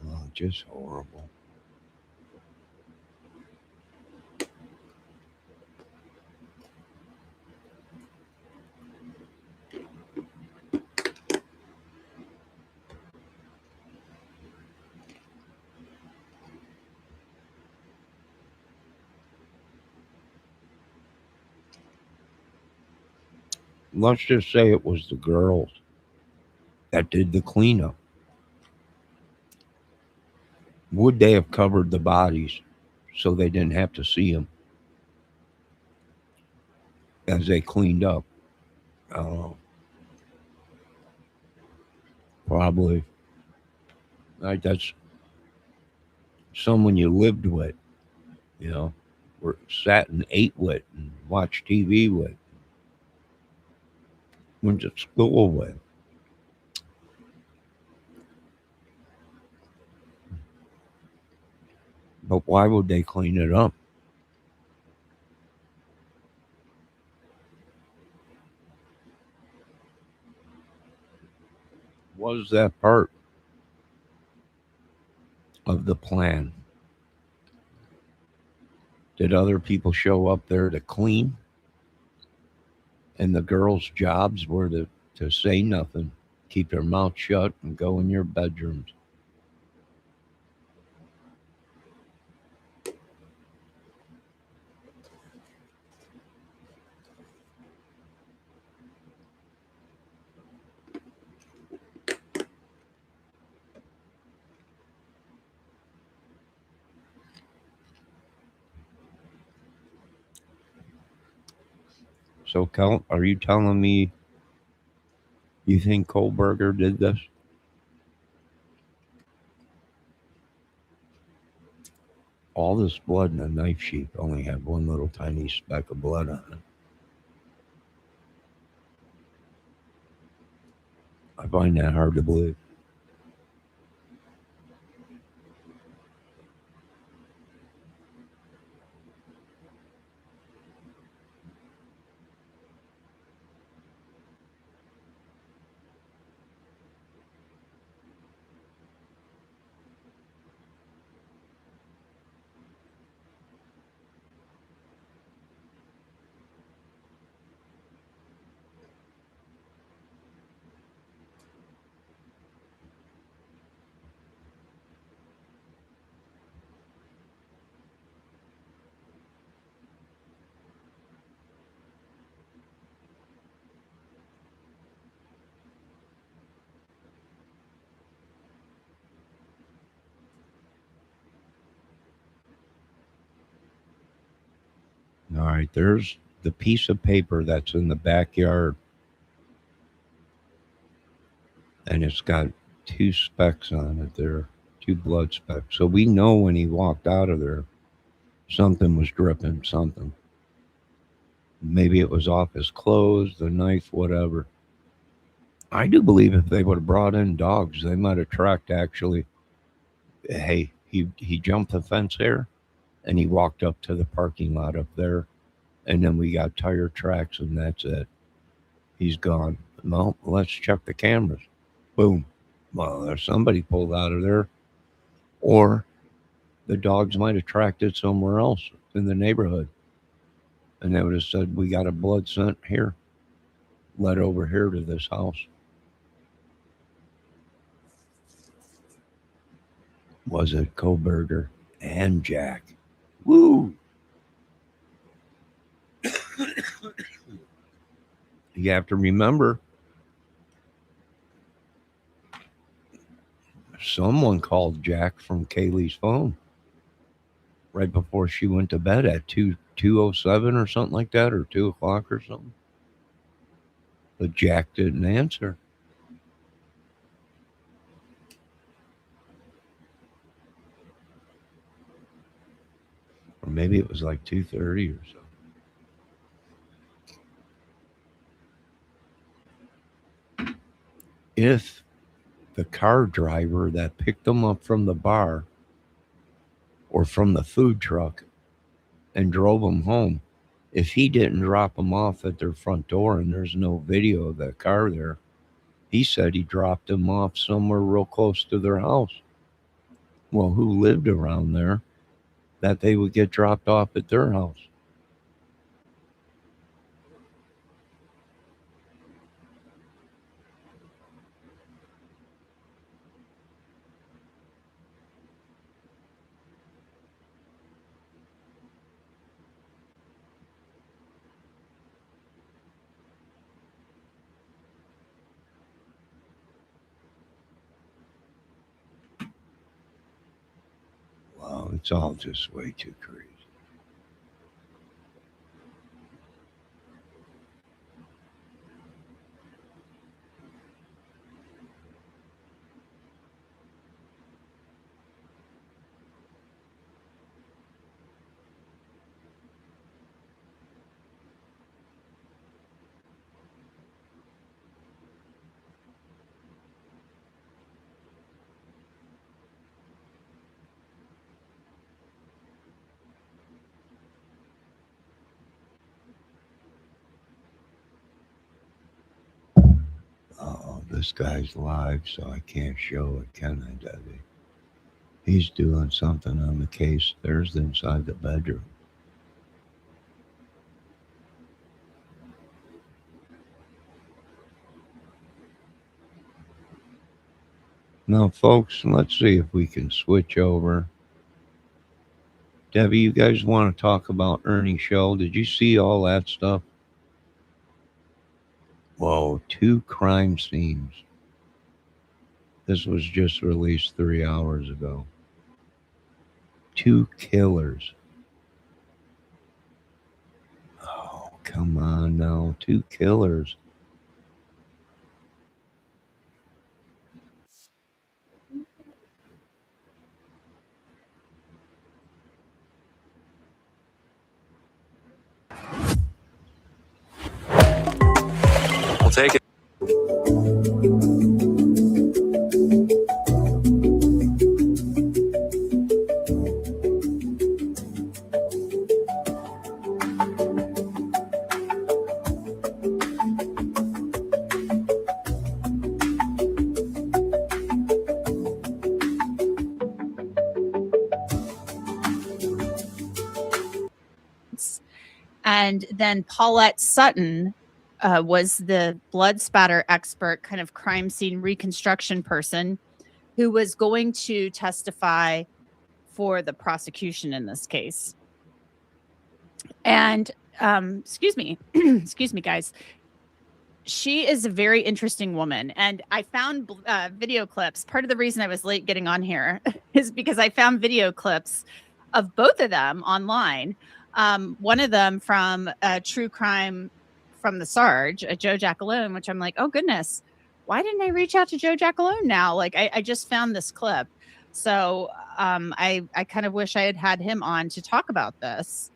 Oh, just horrible. Let's just say it was the girls that did the cleanup. Would they have covered the bodies so they didn't have to see them as they cleaned up? Oh, probably. Like that's someone you lived with, you know, or sat and ate with and watched TV with, went to school with. But why would they clean it up? Was that part of the plan? Did other people show up there to clean? And the girls' jobs were to say nothing, keep their mouth shut, and go in your bedrooms. So, Cal, are you telling me you think Kohlberger did this? All this blood in a knife sheath only had one little tiny speck of blood on it. I find that hard to believe. All right, there's the piece of paper that's in the backyard, and it's got two specks on it there, two blood specks. So we know when he walked out of there, something was dripping, something. Maybe it was off his clothes, the knife, whatever. I do believe if they would have brought in dogs, they might have tracked actually. Hey, he jumped the fence there, and he walked up to the parking lot up there, and then we got tire tracks, and that's it. He's gone. Well, let's check the cameras. Boom. Well, there's somebody pulled out of there, or the dogs might have tracked it somewhere else in the neighborhood, and they would have said, "We got a blood scent here. Led over here to this house." Was it Kohlberger and Jack? Woo! You have to remember, someone called Jack from Kaylee's phone right before she went to bed at 2:07 or something like that, or 2 o'clock or something. But Jack didn't answer. Or maybe it was like 2:30 or so. If the car driver that picked them up from the bar or from the food truck and drove them home, if he didn't drop them off at their front door and there's no video of that car there, he said he dropped them off somewhere real close to their house. Well, who lived around there that they would get dropped off at their house? Wow, it's all just way too crazy. Oh, this guy's live, so I can't show it, can I, Debbie? He's doing something on the case. There's inside the bedroom. Now, folks, let's see if we can switch over. Debbie, you guys want to talk about Ernie Shell? Did you see all that stuff? Whoa, two crime scenes. This was just released 3 hours ago. Two killers. Oh, Come on now, 2 killers. I'll take it. And then Paulette Sutton was the blood spatter expert, kind of crime scene reconstruction person who was going to testify for the prosecution in this case. And excuse me, excuse me, guys. She is a very interesting woman. And I found video clips. Part of the reason I was late getting on here is because I found video clips of both of them online. One of them from True Crime from the Sarge, Joe Jackalone, which I'm like, oh goodness, why didn't I reach out to Joe Jackalone now? Like I just found this clip. So I kind of wish I had had him on to talk about this.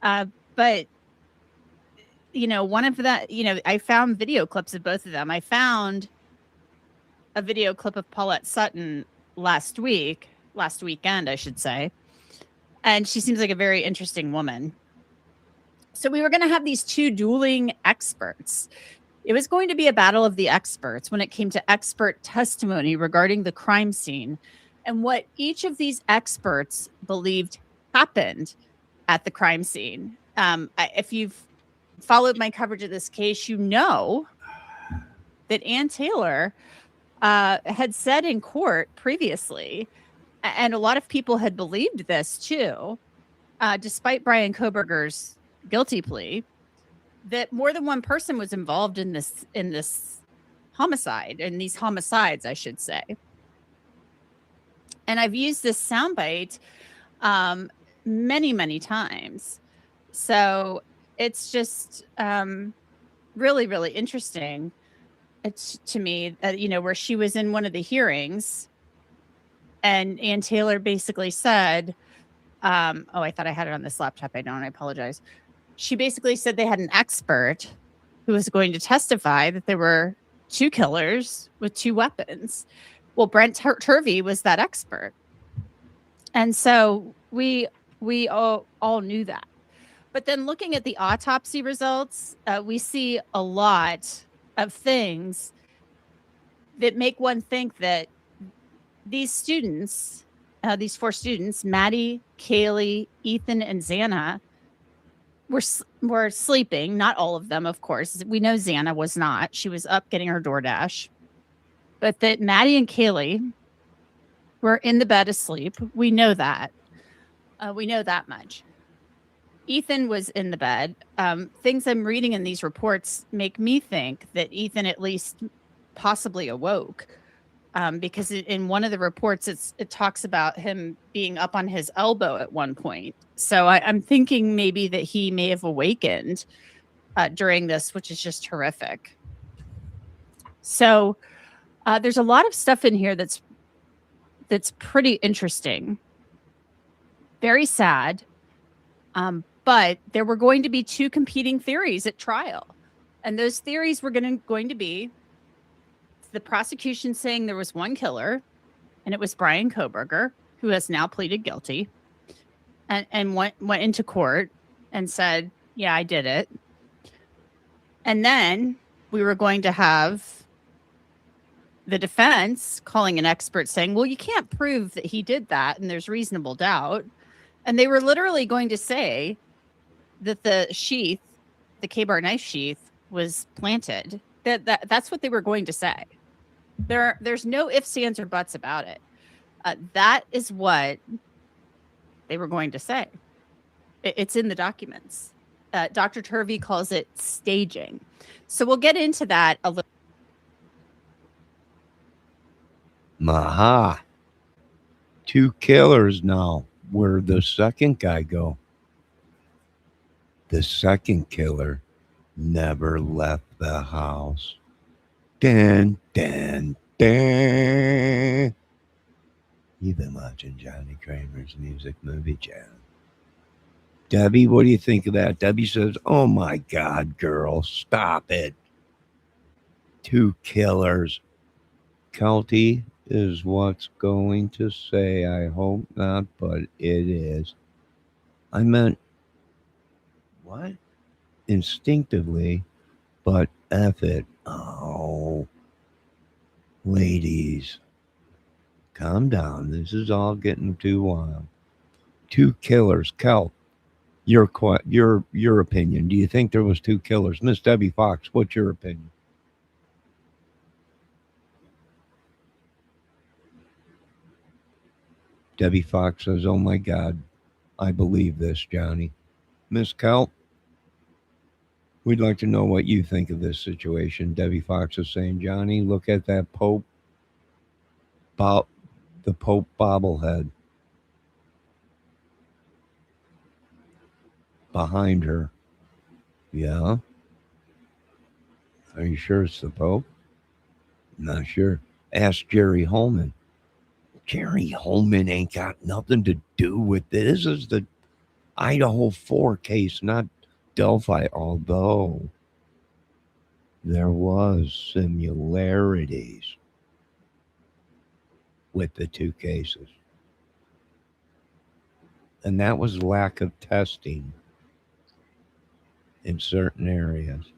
But you know, one of the, you know, I found video clips of both of them. I found a video clip of Paulette Sutton last weekend, I should say. And she seems like a very interesting woman. So we were going to have these two dueling experts. It was going to be a battle of the experts when it came to expert testimony regarding the crime scene and what each of these experts believed happened at the crime scene. If you've followed my coverage of this case, you know that Ann Taylor had said in court previously, and a lot of people had believed this too, despite Brian Kohberger's guilty plea, that more than one person was involved in this homicide, in these homicides, I should say. And I've used this soundbite many, many times. So it's just really, really interesting. It's to me, you know, where she was in one of the hearings and Ann Taylor basically said, oh, I thought I had it on this laptop. I don't, I apologize. She basically said they had an expert who was going to testify that there were two killers with two weapons. Well, Brent Turvey was that expert. And so we all knew that. But then looking at the autopsy results, we see a lot of things that make one think that these students, these four students, Maddie, Kaylee, Ethan, and Xana, were sleeping. Not all of them, of course. We know Xana was not. She was up getting her DoorDash. But that Maddie and Kaylee were in the bed asleep. We know that. We know that much. Ethan was in the bed. Things I'm reading in these reports make me think that Ethan at least possibly awoke. Because in one of the reports, it talks about him being up on his elbow at one point. So I'm thinking maybe that he may have awakened during this, which is just horrific. So there's a lot of stuff in here that's pretty interesting. Very sad. But there were going to be two competing theories at trial. And those theories were going to be the prosecution saying there was one killer, and it was Brian Kohberger, who has now pleaded guilty, and went into court and said, yeah, I did it. And then we were going to have the defense calling an expert saying, well, you can't prove that he did that, and there's reasonable doubt. And they were literally going to say that the sheath, the K-bar knife sheath, was planted. That's what they were going to say. There's no ifs, ands, or buts about it. That is what they were going to say. It's in the documents. Dr. Turvey calls it staging. So we'll get into that a little. Maha. Two killers now. Where'd the second guy go? The second killer never left the house. Dan, dan, dan. You've been watching Johnny Kramer's Music Movie Channel. Debbie, what do you think of that? Debbie says, oh my God, girl, stop it. 2 killers. Kelty is what's going to say. I hope not, but it is. I meant, what? Instinctively, but F it. Oh, ladies, calm down. This is all getting too wild. 2 killers. Kel, your opinion. Do you think there was 2 killers? Miss Debbie Fox, what's your opinion? Debbie Fox says, oh my God, I believe this, Johnny. Miss Kel, we'd like to know what you think of this situation. Debbie Fox is saying, Johnny, look at that the Pope bobblehead behind her. Yeah. Are you sure it's the Pope? Not sure. Ask Jerry Holman. Jerry Holman ain't got nothing to do with this. This is the Idaho 4 case, not Delphi, although there was similarities with the 2 cases. And that was lack of testing in certain areas.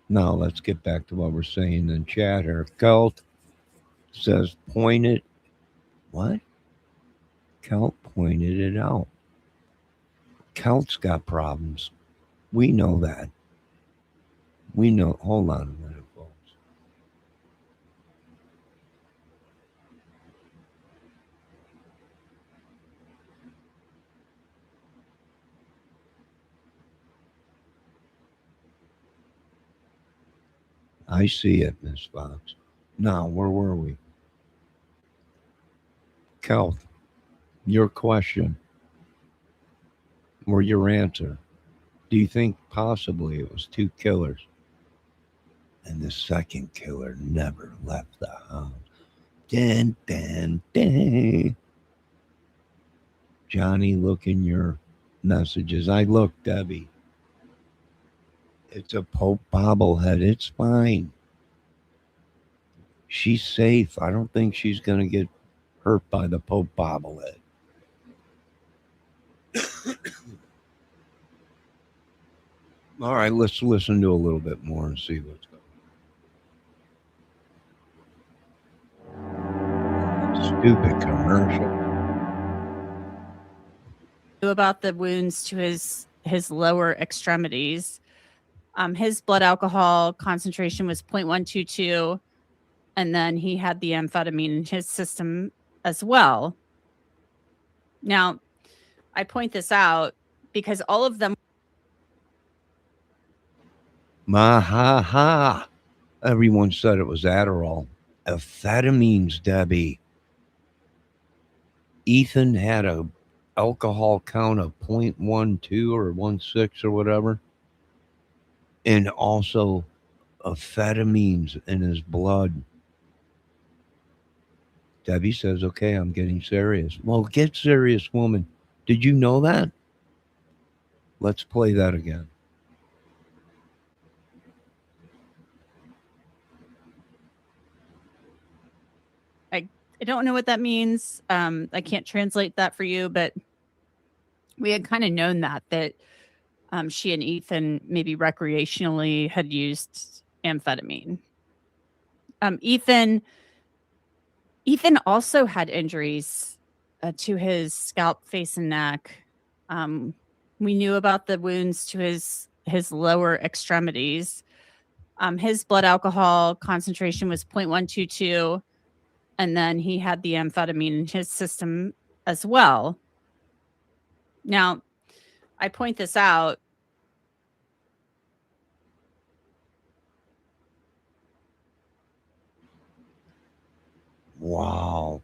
Now let's get back to what we're saying in chat here. Celt says pointed. What? Celt pointed it out. Celt's got problems. We know that. We know. Hold on a minute, folks. I see it, Miss Fox. Now, where were we? Celt, your question or your answer. Do you think possibly it was 2 killers and the second killer never left the house? Dan, dan, dan. Johnny, look in your messages. I look, Debbie. It's a Pope bobblehead. It's fine. She's safe. I don't think she's going to get hurt by the Pope bobblehead. All right, let's listen to a little bit more and see what's going on. Stupid commercial. About the wounds to his lower extremities. His blood alcohol concentration was 0.122, and then he had the amphetamine in his system as well. Now, I point this out because all of them. Ha. Everyone said it was Adderall. Amphetamines, Debbie. Ethan had a alcohol count of 0.12 or 1.6 or whatever. And also amphetamines in his blood. Debbie says, okay, I'm getting serious. Well, get serious, woman. Did you know that? Let's play that again. I don't know what that means. I can't translate that for you, but we had kind of known that she and Ethan maybe recreationally had used amphetamine. Ethan also had injuries to his scalp, face, and neck. We knew about the wounds to his lower extremities. His blood alcohol concentration was 0.122, and then he had the amphetamine in his system as well. Now, I point this out. Wow.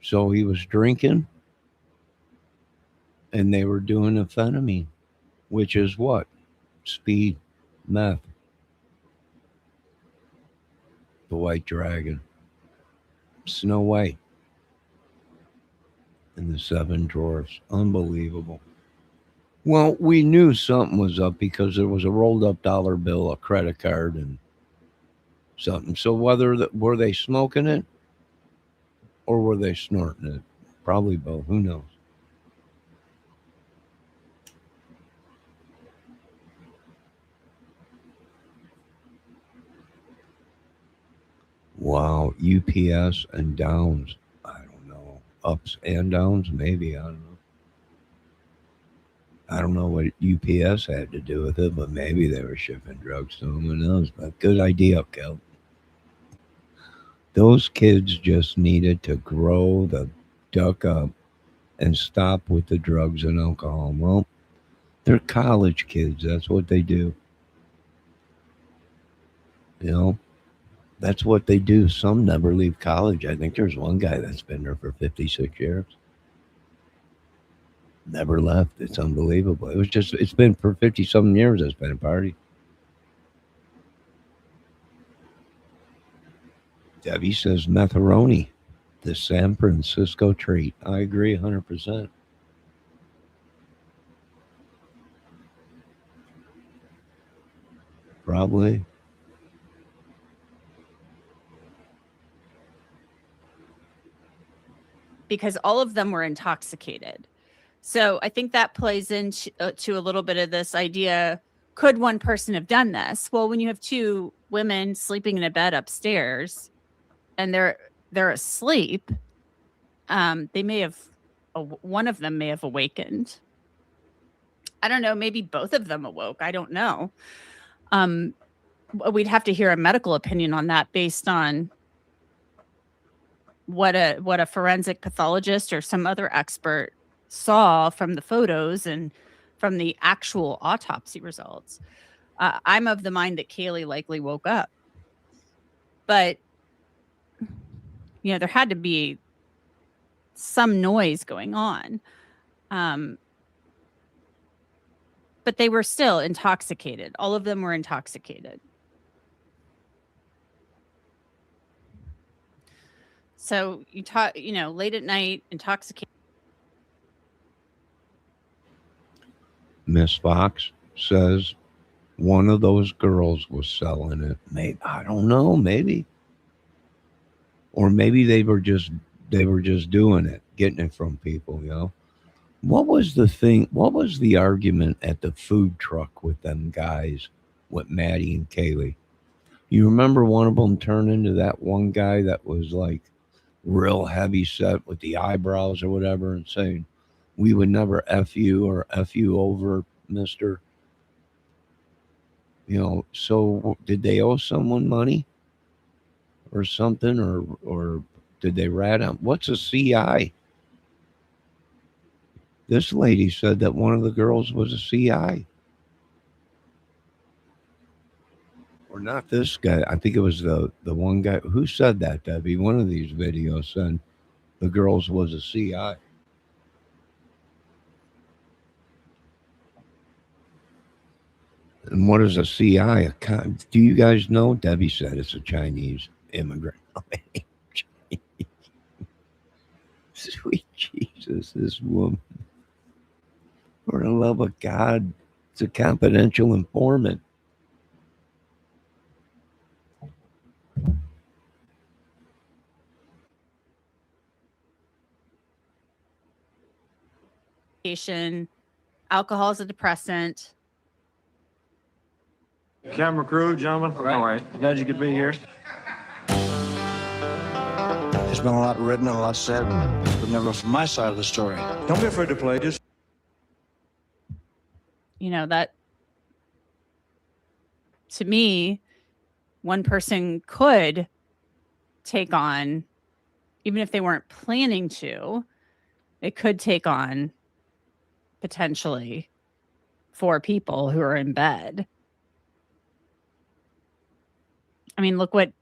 So he was drinking? and they were doing amphetamine, which is what? Speed, meth, the White Dragon, Snow White, and the Seven Dwarfs. Unbelievable. Well, we knew something was up because there was a rolled up dollar bill, a credit card, and something. So were they smoking it or were they snorting it? Probably both. Who knows? Wow, UPS and downs. I don't know. Ups and downs, maybe. I don't know. I don't know what UPS had to do with it, but maybe they were shipping drugs to them. Who knows? But good idea, Kel. Those kids just needed to grow the duck up and stop with the drugs and alcohol. Well, they're college kids. That's what they do. You know, that's what they do. Some never leave college. I think there's one guy that's been there for 56 years. Never left. It's unbelievable. It's been for 50 something years. It's been a party. Debbie says metharoni, the San Francisco treat. I agree 100%. Probably. Because all of them were intoxicated. So I think that plays into to a little bit of this idea. Could one person have done this? Well, when you have two women sleeping in a bed upstairs and they're asleep, they may have, one of them may have awakened. I don't know. Maybe both of them awoke. I don't know. We'd have to hear a medical opinion on that based on what a forensic pathologist or some other expert saw from the photos and from the actual autopsy results. I'm of the mind that Kaylee likely woke up, but there had to be some noise going on. But they were still intoxicated. All of them were intoxicated. So you talk, late at night, intoxicated. Miss Fox says one of those girls was selling it. Maybe, I don't know, maybe. Or maybe they were just doing it, getting it from people. What was the thing? What was the argument at the food truck with them guys, with Maddie and Kaylee? You remember one of them turned into that one guy that was like real heavy set with the eyebrows or whatever and saying, we would never F you or F you over, mister. So did they owe someone money or something? Or did they rat him? What's a CI? This lady said that one of the girls was a CI. Or not this guy. I think it was the one guy. Who said that, Debbie? One of these videos said the girls was a CI. And what is a CI? Do you guys know? Debbie said it's a Chinese immigrant. Sweet Jesus, this woman. For the love of God, it's a confidential informant. Alcohol is a depressant. Camera crew, gentlemen. All right. Glad you could be here. There's been a lot written and a lot said, but never from my side of the story. Don't be afraid to play. Just that to me, one person could take on, even if they weren't planning to, it could take on potentially 4 people who are in bed. I mean, look what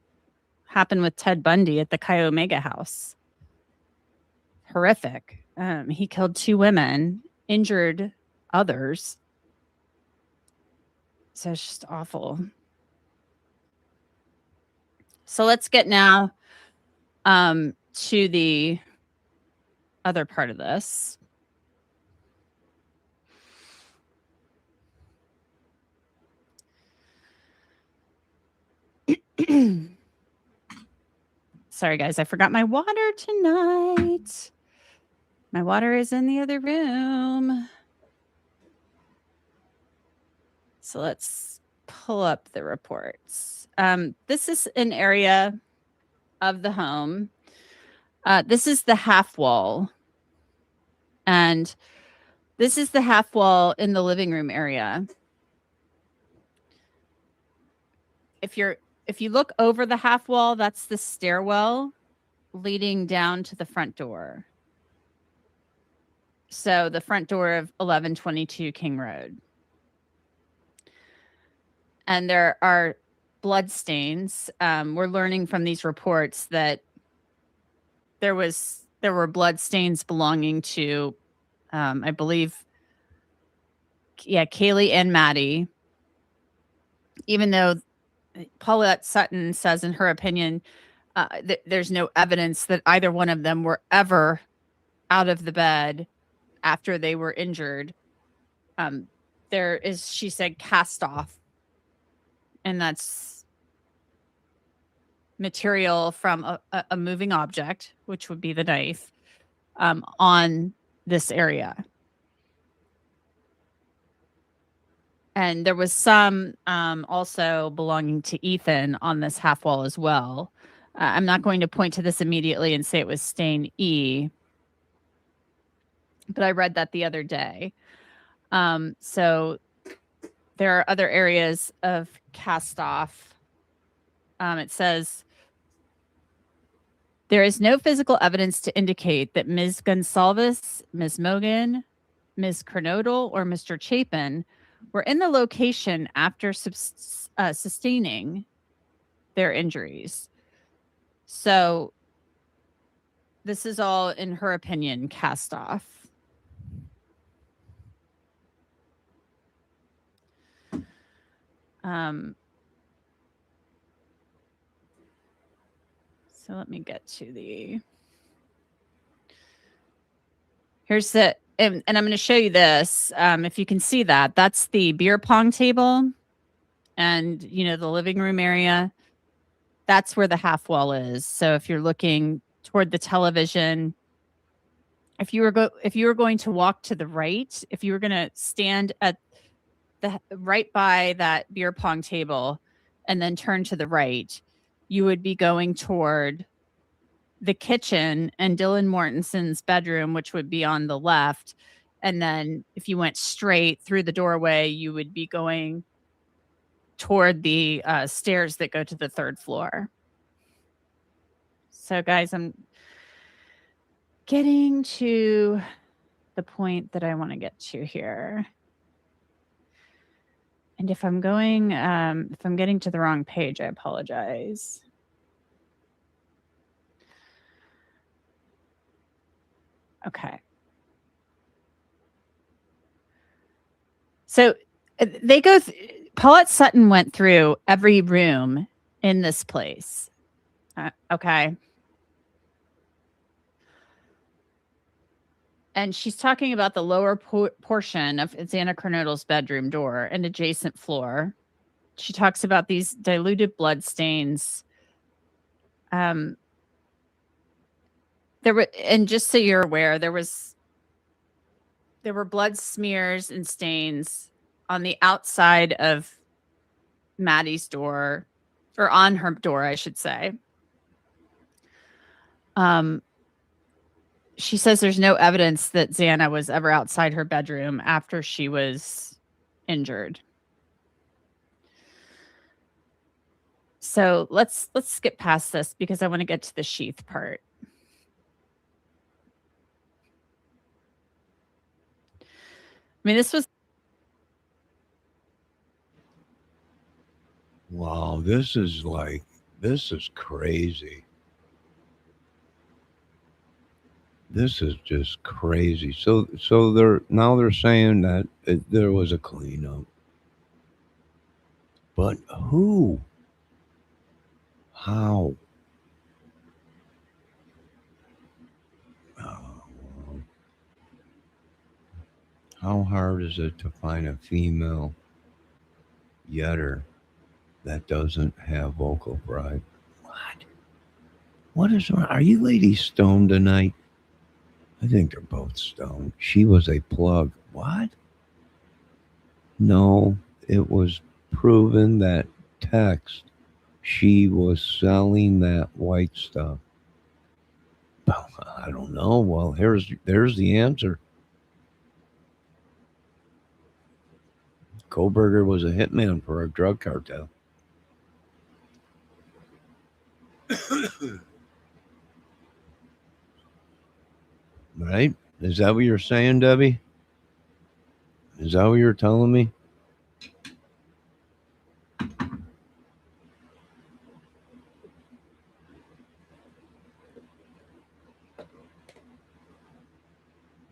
happened with Ted Bundy at the Chi Omega house. Horrific. He killed 2 women injured others. So it's just awful. So let's get now to the other part of this. Sorry, guys, I forgot my water tonight. My water is in the other room. So let's pull up the reports. This is an area of the home. This is the half wall. And this is the half wall in the living room area. If you look over the half wall, that's the stairwell leading down to the front door. So the front door of 1122 King Road. And there are blood stains. We're learning from these reports that there were blood stains belonging to, I believe, Kaylee and Maddie. Even though Paulette Sutton says in her opinion that there's no evidence that either one of them were ever out of the bed after they were injured. There is, she said, cast off. And that's material from a moving object, which would be the knife, on this area. And there was some also belonging to Ethan on this half wall as well. I'm not going to point to this immediately and say it was stain E, but I read that the other day. So there are other areas of cast off. It says, there is no physical evidence to indicate that Ms. Gonsalves, Ms. Mogan, Ms. Kernodle, or Mr. Chapin were in the location after sustaining their injuries. So this is all, in her opinion, cast off. So let me get to the, here's the, and I'm going to show you this. If you can see that, that's the beer pong table and, you know, the living room area. That's where the half wall is. So if you're looking toward the television, if you were going to walk to the right, if you were going to stand at the right by that beer pong table and then turn to the right, you would be going toward the kitchen and Dylan Mortenson's bedroom, which would be on the left. And then if you went straight through the doorway, you would be going toward the stairs that go to the third floor. So guys, I'm getting to the point that I want to get to here. And if I'm going, if I'm getting to the wrong page, I apologize. Okay. So they go, Paulette Sutton went through every room in this place. Okay. And she's talking about the lower portion of Xana Kernodle's bedroom door and adjacent floor. She talks about these diluted blood stains. There were, and just so you're aware, there were blood smears and stains on the outside of Maddie's door, or on her door, I should say. She says there's no evidence that Xana was ever outside her bedroom after she was injured. So let's skip past this because I want to get to the sheath part. I mean, this was... Wow, this is This is just crazy. So they're saying that there was a cleanup, but who? How? Uh, How hard is it to find a female yetter that doesn't have vocal fry? What? What is wrong? Are you ladies stoned tonight? I think they're both stoned. She was a plug. What? No, it was proven that text she was selling that white stuff. Well, I don't know. Well, there's the answer. Koberger was a hitman for a drug cartel. Right? Is that what you're saying, Debbie? Is that what you're telling me?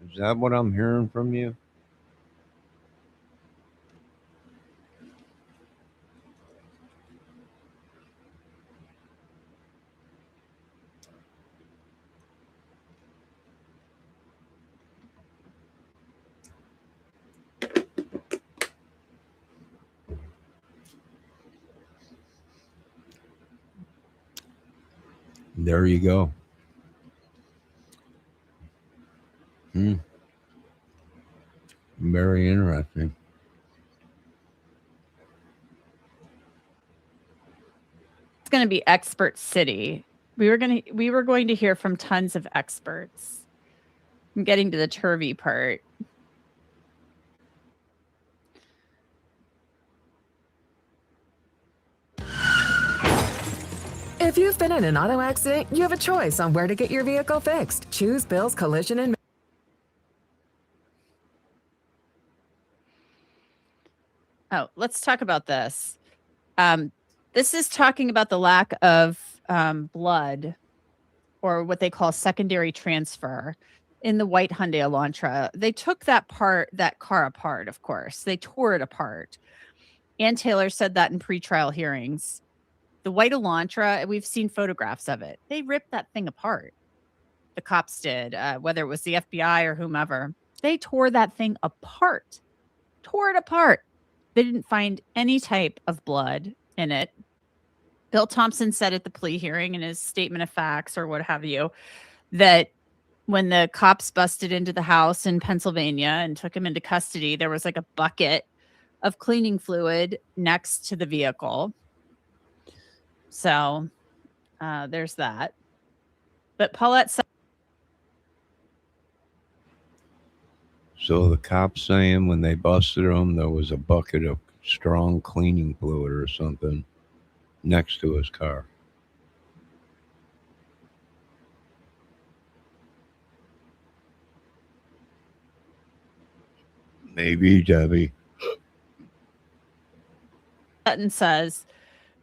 Is that what I'm hearing from you? There you go. Very interesting. It's going to be expert city. We were going to hear from tons of experts. I'm getting to the turvy part. If you've been in an auto accident, you have a choice on where to get your vehicle fixed. Choose Bill's Collision and... Oh, let's talk about this. This is talking about the lack of blood, or what they call secondary transfer, in the white Hyundai Elantra. They took that car apart, of course. They tore it apart. Ann Taylor said that in pretrial hearings. The white Elantra, we've seen photographs of it. They ripped that thing apart. The cops did, whether it was the FBI or whomever. They tore that thing apart. Tore it apart. They didn't find any type of blood in it. Bill Thompson said at the plea hearing in his statement of facts or what have you, that when the cops busted into the house in Pennsylvania and took him into custody, there was like a bucket of cleaning fluid next to the vehicle. So there's that. But Paulette said, So the cops saying when they busted him, there was a bucket of strong cleaning fluid or something next to his car. Maybe, Debbie. Sutton says,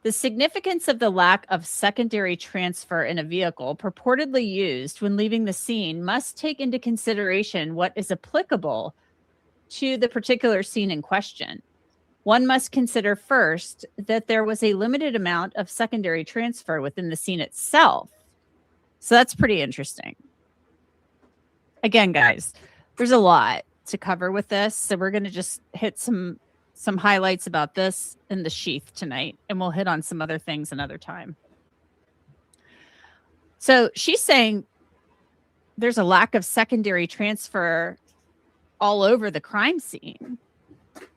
the significance of the lack of secondary transfer in a vehicle purportedly used when leaving the scene must take into consideration what is applicable to the particular scene in question. One must consider first that there was a limited amount of secondary transfer within the scene itself. So that's pretty interesting. Again, guys, there's a lot to cover with this. So we're going to just hit some highlights about this in the sheath tonight, and we'll hit on some other things another time. So she's saying there's a lack of secondary transfer all over the crime scene,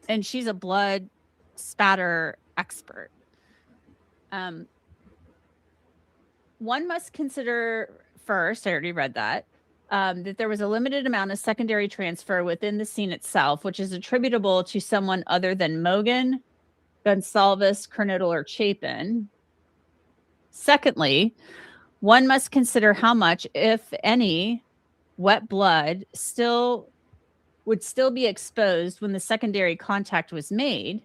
and she's a blood spatter expert. One must consider first, I already read that there was a limited amount of secondary transfer within the scene itself, which is attributable to someone other than Mogan, Gonsalves, Kernodle, or Chapin. Secondly, one must consider how much, if any, wet blood would still be exposed when the secondary contact was made.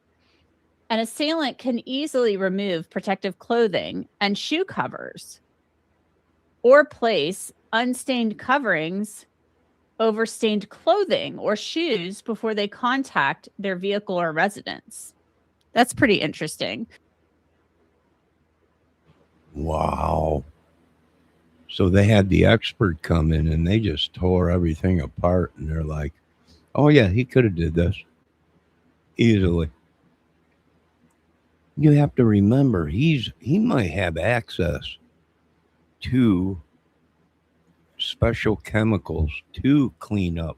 An assailant can easily remove protective clothing and shoe covers or place unstained coverings over stained clothing or shoes before they contact their vehicle or residence. That's pretty interesting. Wow. So they had the expert come in and they just tore everything apart, and they're like, "Oh yeah, he could have did this easily." You have to remember he might have access to special chemicals to clean up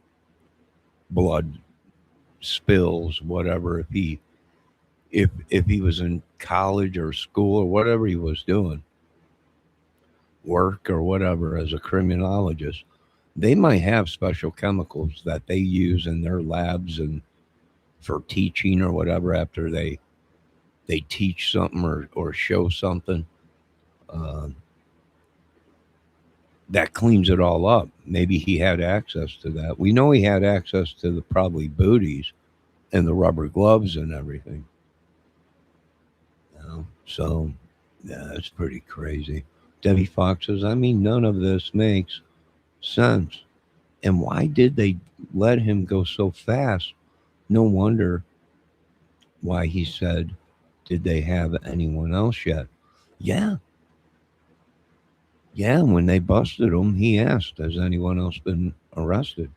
blood spills, whatever. If he was in college or school or whatever he was doing, work or whatever as a criminologist, they might have special chemicals that they use in their labs and for teaching or whatever after they teach something or show something. Um, that cleans it all up. Maybe he had access to that. We know he had access to the probably booties and the rubber gloves and everything. So, yeah, that's pretty crazy. Debbie Fox says, I mean, none of this makes sense. And why did they let him go so fast? No wonder why he said, did they have anyone else yet? Yeah. Yeah, when they busted him, he asked, has anyone else been arrested?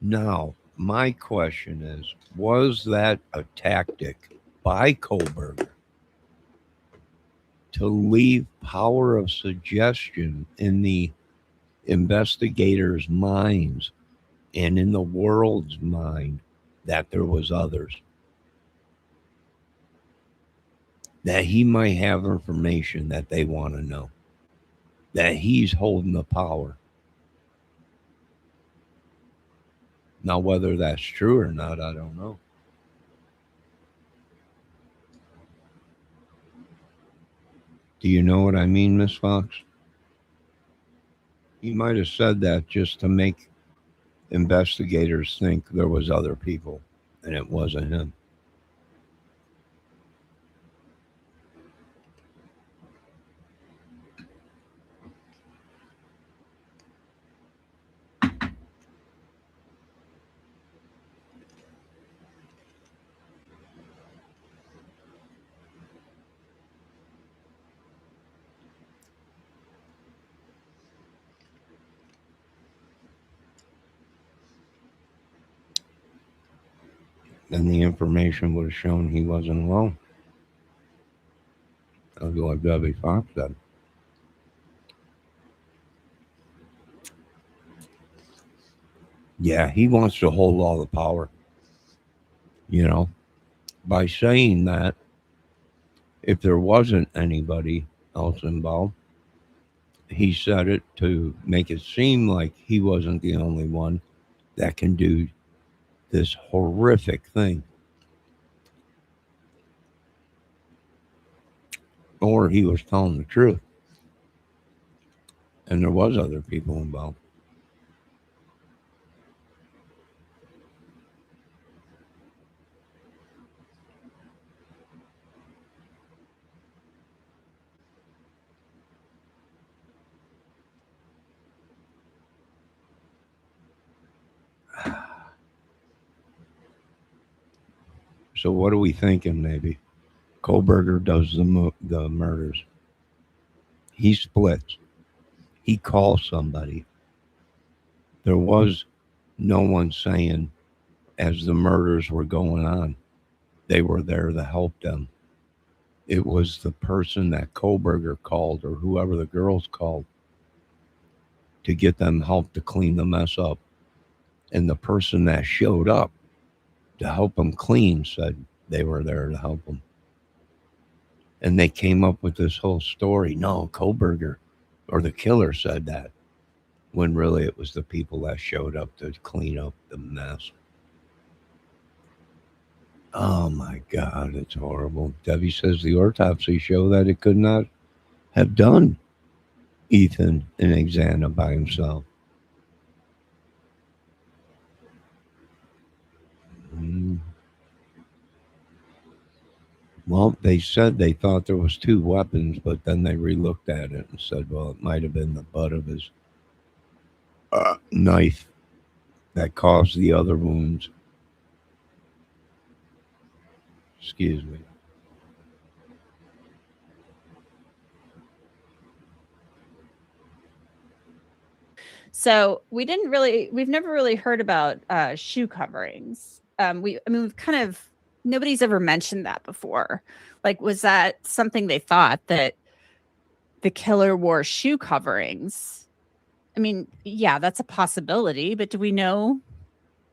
Now, my question is, was that a tactic by Kohlberger to leave power of suggestion in the investigators' minds and in the world's mind that there was others? That he might have information that they want to know. That he's holding the power. Now, whether that's true or not, I don't know. Do you know what I mean, Miss Fox? He might have said that just to make investigators think there was other people and it wasn't him. Then the information would have shown he wasn't alone. That's what Debbie Fox said. Yeah, he wants to hold all the power. You know, by saying that, if there wasn't anybody else involved, he said it to make it seem like he wasn't the only one that can do this horrific thing. Or he was telling the truth. And there was other people involved. So what are we thinking? Maybe Kohlberger does the murders. He splits. He calls somebody. There was no one saying as the murders were going on, they were there to help them. It was the person that Kohlberger called or whoever the girls called to get them help to clean the mess up. And the person that showed up to help them clean said they were there to help them. And they came up with this whole story. No, Kohlberger or the killer said that, when really it was the people that showed up to clean up the mess. Oh my God, it's horrible. Debbie says the autopsy showed that it could not have done Ethan and Xana by himself. Well, they said they thought there was two weapons, but then they relooked at it and said, well, it might have been the butt of his knife that caused the other wounds. Excuse me. So we've never really heard about shoe coverings. We've kind of, nobody's ever mentioned that before. Like, was that something they thought, that the killer wore shoe coverings? I mean, yeah, that's a possibility, but do we know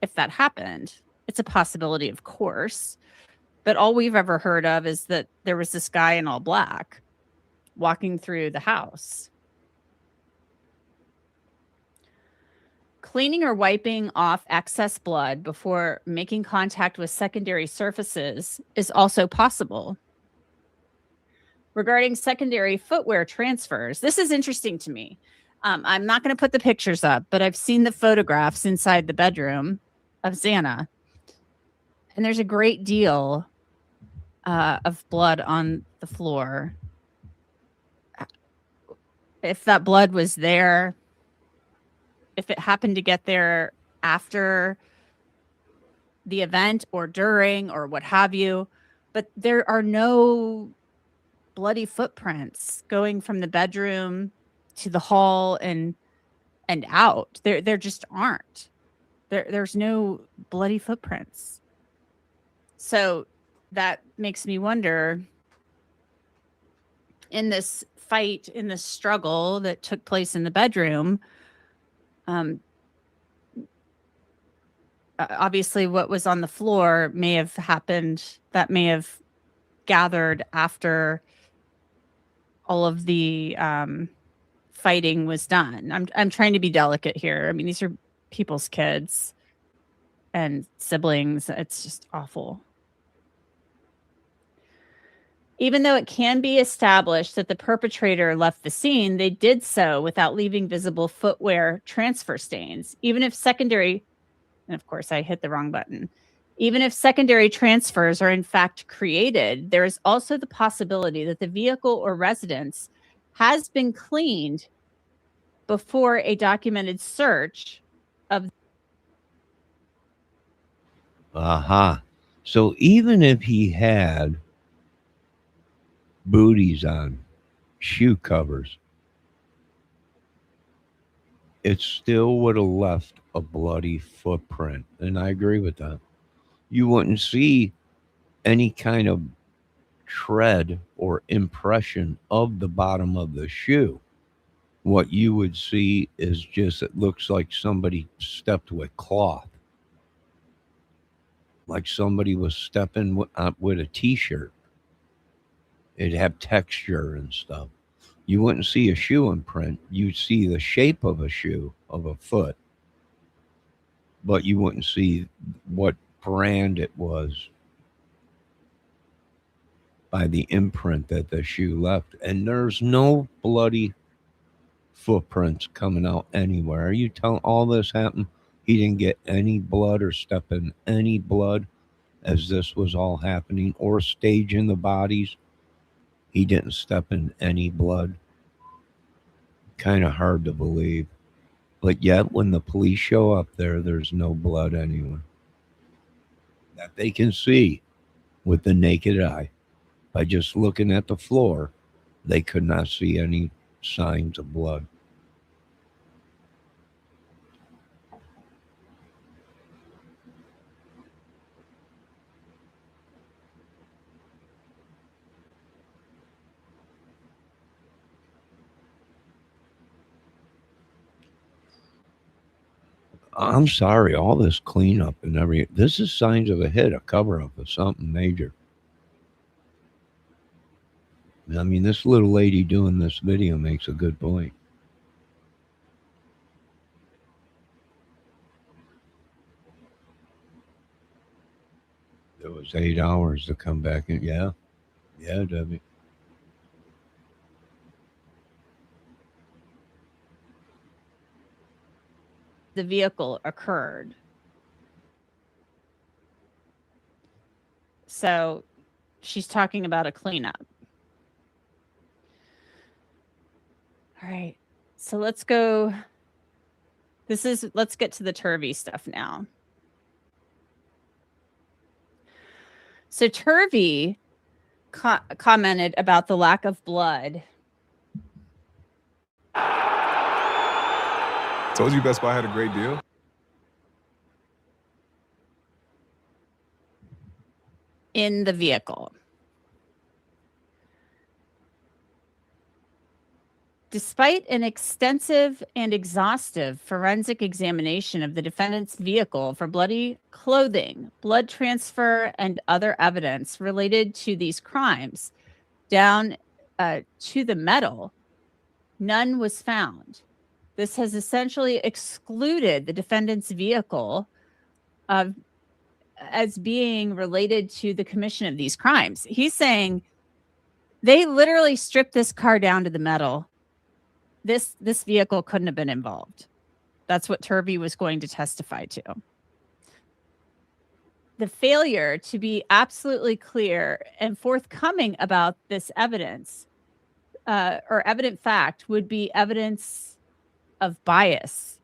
if that happened? It's a possibility, of course. But all we've ever heard of is that there was this guy in all black walking through the house. Cleaning or wiping off excess blood before making contact with secondary surfaces is also possible. Regarding secondary footwear transfers, this is interesting to me. I'm not going to put the pictures up, but I've seen the photographs inside the bedroom of Xana. And there's a great deal of blood on the floor. If that blood was there, if it happened to get there after the event or during or what have you, but there are no bloody footprints going from the bedroom to the hall and out. There just aren't. There's no bloody footprints. So that makes me wonder, in this fight, in this struggle that took place in the bedroom, obviously what was on the floor may have happened, that may have gathered after all of the fighting was done. I'm trying to be delicate here. I mean, these are people's kids and siblings. It's just awful. Even though it can be established that the perpetrator left the scene, they did so without leaving visible footwear transfer stains. Even if secondary, and of course I hit the wrong button, even if secondary transfers are in fact created, there is also the possibility that the vehicle or residence has been cleaned before a documented search of. Aha. So even if he had booties on, shoe covers, it still would have left a bloody footprint. And I agree with that. You wouldn't see any kind of tread or impression of the bottom of the shoe. What you would see is just, it looks like somebody stepped with cloth, like somebody was stepping with a t-shirt. It'd have texture and stuff. You wouldn't see a shoe imprint. You'd see the shape of a shoe, of a foot, but you wouldn't see what brand it was by the imprint that the shoe left. And there's no bloody footprints coming out anywhere. Are you telling all this happened? He didn't get any blood or step in any blood as this was all happening, or staging the bodies. He didn't step in any blood. Kind of hard to believe. But yet, when the police show up there, there's no blood anywhere that they can see with the naked eye. By just looking at the floor, they could not see any signs of blood. I'm sorry, all this cleanup and this is signs of a hit, a cover up of something major. I mean, this little lady doing this video makes a good point. It was 8 hours to come back in. Yeah. Yeah, Debbie. The vehicle occurred. So she's talking about a cleanup. All right. So let's go. Let's get to the Turvey stuff now. So Turvey commented about the lack of blood. Told you Best Buy had a great deal. In the vehicle. Despite an extensive and exhaustive forensic examination of the defendant's vehicle for bloody clothing, blood transfer, and other evidence related to these crimes, down to the metal, none was found. This has essentially excluded the defendant's vehicle as being related to the commission of these crimes. He's saying they literally stripped this car down to the metal. This vehicle couldn't have been involved. That's what Turvey was going to testify to. The failure to be absolutely clear and forthcoming about this evidence or evident fact would be evidence of bias.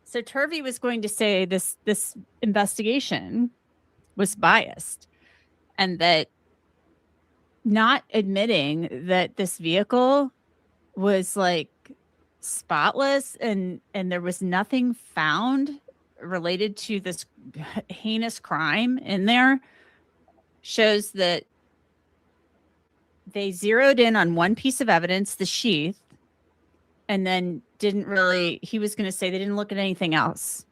So Turvey was going to say this investigation was biased, and that not admitting that this vehicle was like spotless and there was nothing found related to this heinous crime in there shows that they zeroed in on one piece of evidence, the sheath, and then he was going to say they didn't look at anything else.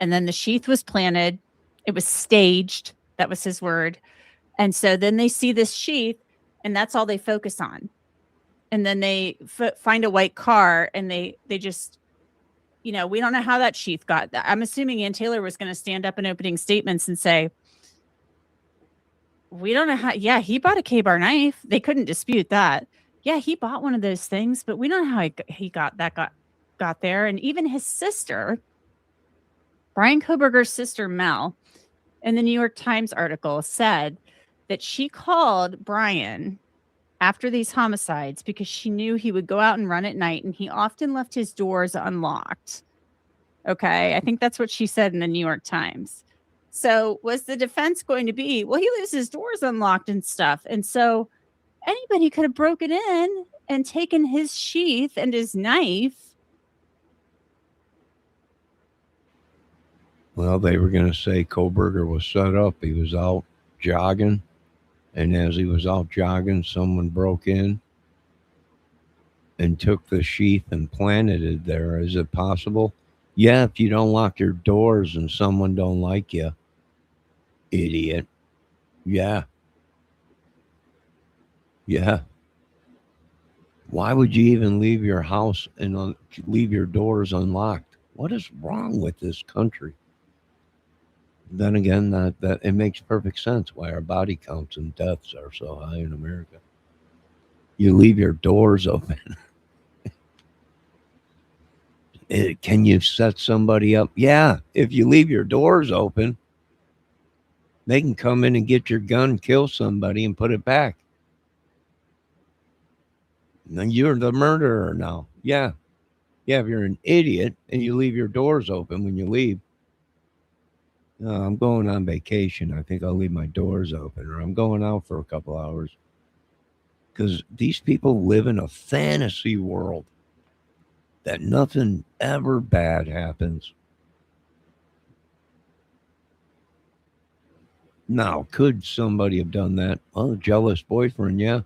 And then the sheath was planted. It was staged. That was his word. And so then they see this sheath and that's all they focus on. And then they find a white car and they just, we don't know how that sheath got that. I'm assuming Ann Taylor was going to stand up in opening statements and say, we don't know how. Yeah, he bought a K-bar knife. They couldn't dispute that. Yeah, he bought one of those things, but we don't know how he got there. And even his sister, Brian Koberger's sister, Mel, in the New York Times article said that she called Brian after these homicides because she knew he would go out and run at night and he often left his doors unlocked. Okay, I think that's what she said in the New York Times. So was the defense going to be, well, he leaves his doors unlocked and stuff. And so anybody could have broken in and taken his sheath and his knife. Well, they were going to say Koberger was set up. He was out jogging. And as he was out jogging, someone broke in and took the sheath and planted it there. Is it possible? Yeah, if you don't lock your doors and someone don't like you, idiot. Yeah. Yeah. Why would you even leave your house and leave your doors unlocked? What is wrong with this country? Then again, that it makes perfect sense why our body counts and deaths are so high in America. You leave your doors open. Can you set somebody up? Yeah, if you leave your doors open, they can come in and get your gun, kill somebody, and put it back. Then you're the murderer now. Yeah. Yeah, if you're an idiot and you leave your doors open when you leave, I'm going on vacation. I think I'll leave my doors open, or I'm going out for a couple hours. Because these people live in a fantasy world that nothing ever bad happens. Now, could somebody have done that? Well, a jealous boyfriend, yeah.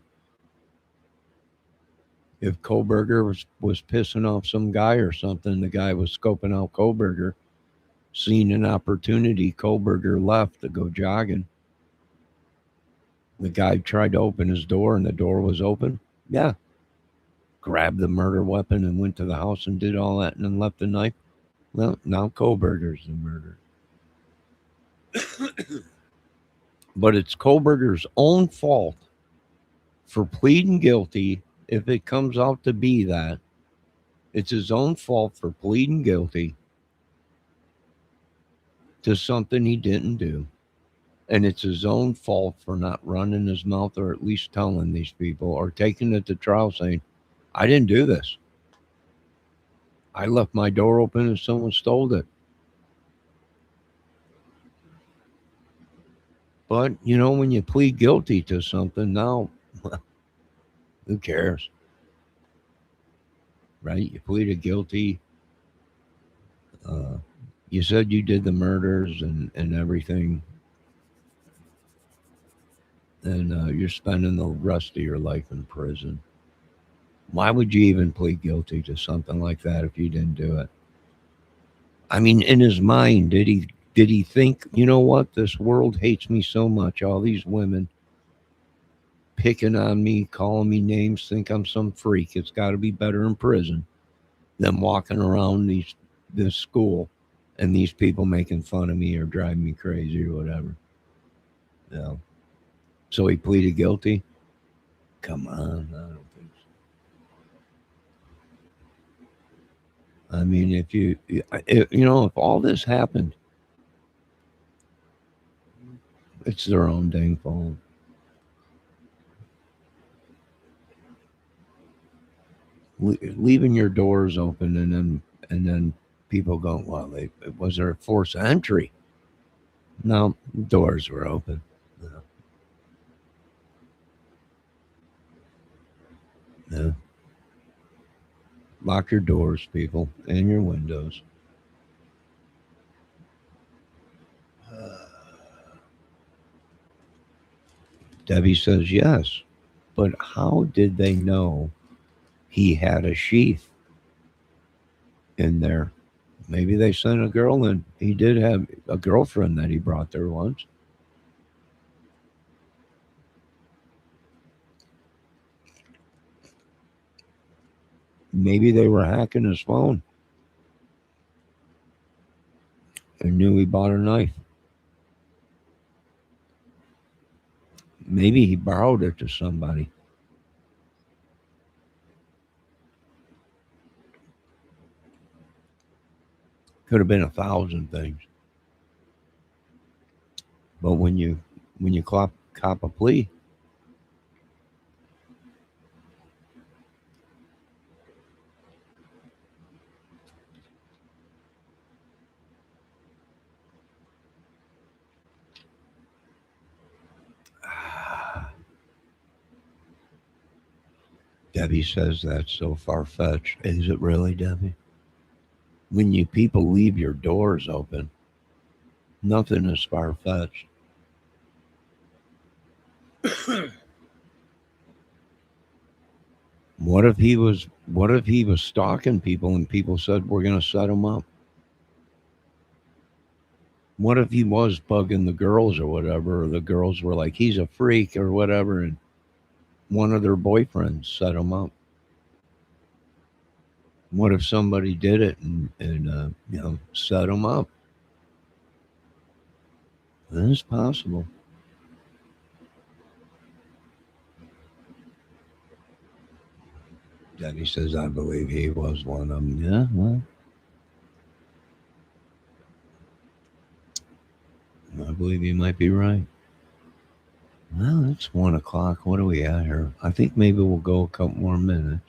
If Koberger was pissing off some guy or something, the guy was scoping out Koberger, seen an opportunity, Koberger left to go jogging. The guy tried to open his door and the door was open. Yeah. Grabbed the murder weapon and went to the house and did all that and then left the knife. Well, now Koberger's the murderer. But it's Koberger's own fault for pleading guilty. If it comes out to be that, it's his own fault for pleading guilty to something he didn't do. And it's his own fault for not running his mouth or at least telling these people or taking it to trial saying, I didn't do this. I left my door open and someone stole it. But, when you plead guilty to something now, who cares? Right? You pleaded guilty. You said you did the murders and everything. And you're spending the rest of your life in prison. Why would you even plead guilty to something like that if you didn't do it? I mean, in his mind, did he think, you know what, this world hates me so much, all these women picking on me, calling me names, think I'm some freak. It's got to be better in prison than walking around this school and these people making fun of me or driving me crazy or whatever. Yeah. So he pleaded guilty. Come on, I don't think so. I mean, if all this happened, it's their own dang fault. Leaving your doors open and then people go, well, was there a forced entry? No, doors were open. Yeah. Yeah. Lock your doors, people, and your windows. Debbie says yes, but how did they know he had a sheath in there? Maybe they sent a girl in. He did have a girlfriend that he brought there once. Maybe they were hacking his phone and knew he bought a knife. Maybe he borrowed it to somebody. Could have been 1,000 things. But when you cop a plea, Debbie says that's so far fetched. Is it really, Debbie? When you people leave your doors open, nothing is far fetched. What if he was stalking people and people said we're gonna set him up? What if he was bugging the girls or whatever, or the girls were like, he's a freak or whatever, and one of their boyfriends set him up? What if somebody did it and set him up? That is possible. Debbie says, I believe he was one of them. Yeah, well, I believe you might be right. Well, it's 1:00. What are we at here? I think maybe we'll go a couple more minutes.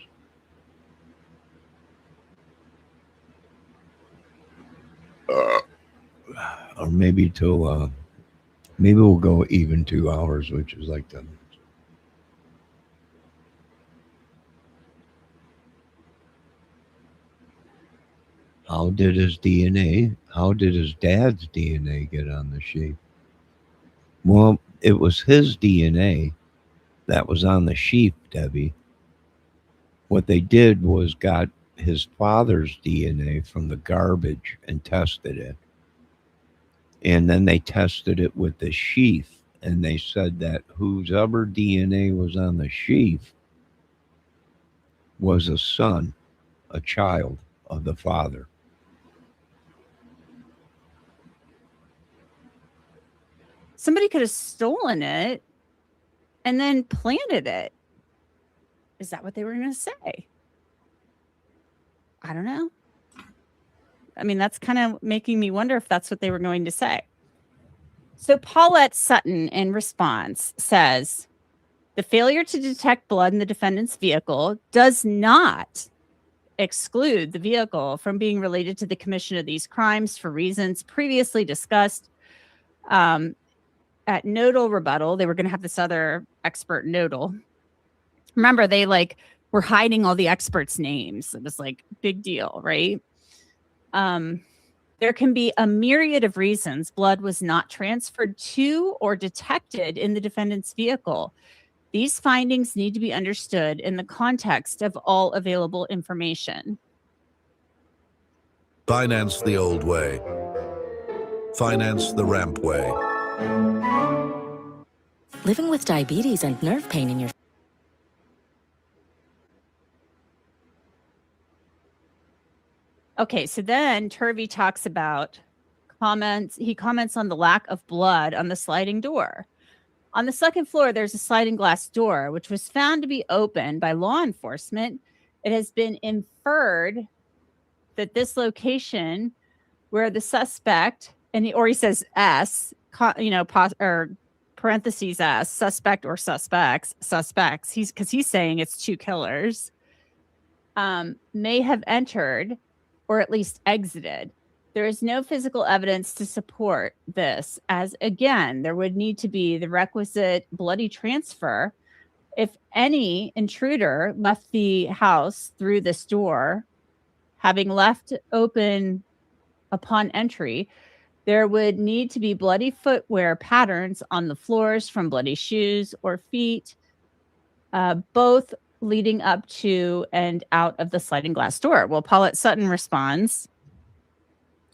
Or maybe till maybe we'll go even 2 hours, which is like 10 minutes. How did his dad's DNA get on the sheep? Well, it was his DNA that was on the sheep, Debbie. What they did was got his father's DNA from the garbage and tested it. And then they tested it with the sheath. And they said that whoever DNA was on the sheath was a son, a child of the father. Somebody could have stolen it and then planted it. Is that what they were going to say? I don't know. I mean, that's kind of making me wonder if that's what they were going to say. So Paulette Sutton, in response, says the failure to detect blood in the defendant's vehicle does not exclude the vehicle from being related to the commission of these crimes for reasons previously discussed. At nodal rebuttal, they were going to have this other expert nodal. Remember, they were hiding all the experts' names. It was big deal, right? There can be a myriad of reasons blood was not transferred to or detected in the defendant's vehicle. These findings need to be understood in the context of all available information. Finance the old way. Finance the ramp way. Living with diabetes and nerve pain in your Okay, so then Turvey talks about he comments on the lack of blood on the sliding door. On the second floor, there's a sliding glass door, which was found to be open by law enforcement. It has been inferred that this location where the suspect, or he says S, or parentheses S, suspect or suspects, because he's saying it's two killers, may have entered or at least exited. There is no physical evidence to support this, as again, there would need to be the requisite bloody transfer. If any intruder left the house through this door, having left open upon entry, there would need to be bloody footwear patterns on the floors from bloody shoes or feet, both leading up to and out of the sliding glass door. Well, Paulette Sutton responds,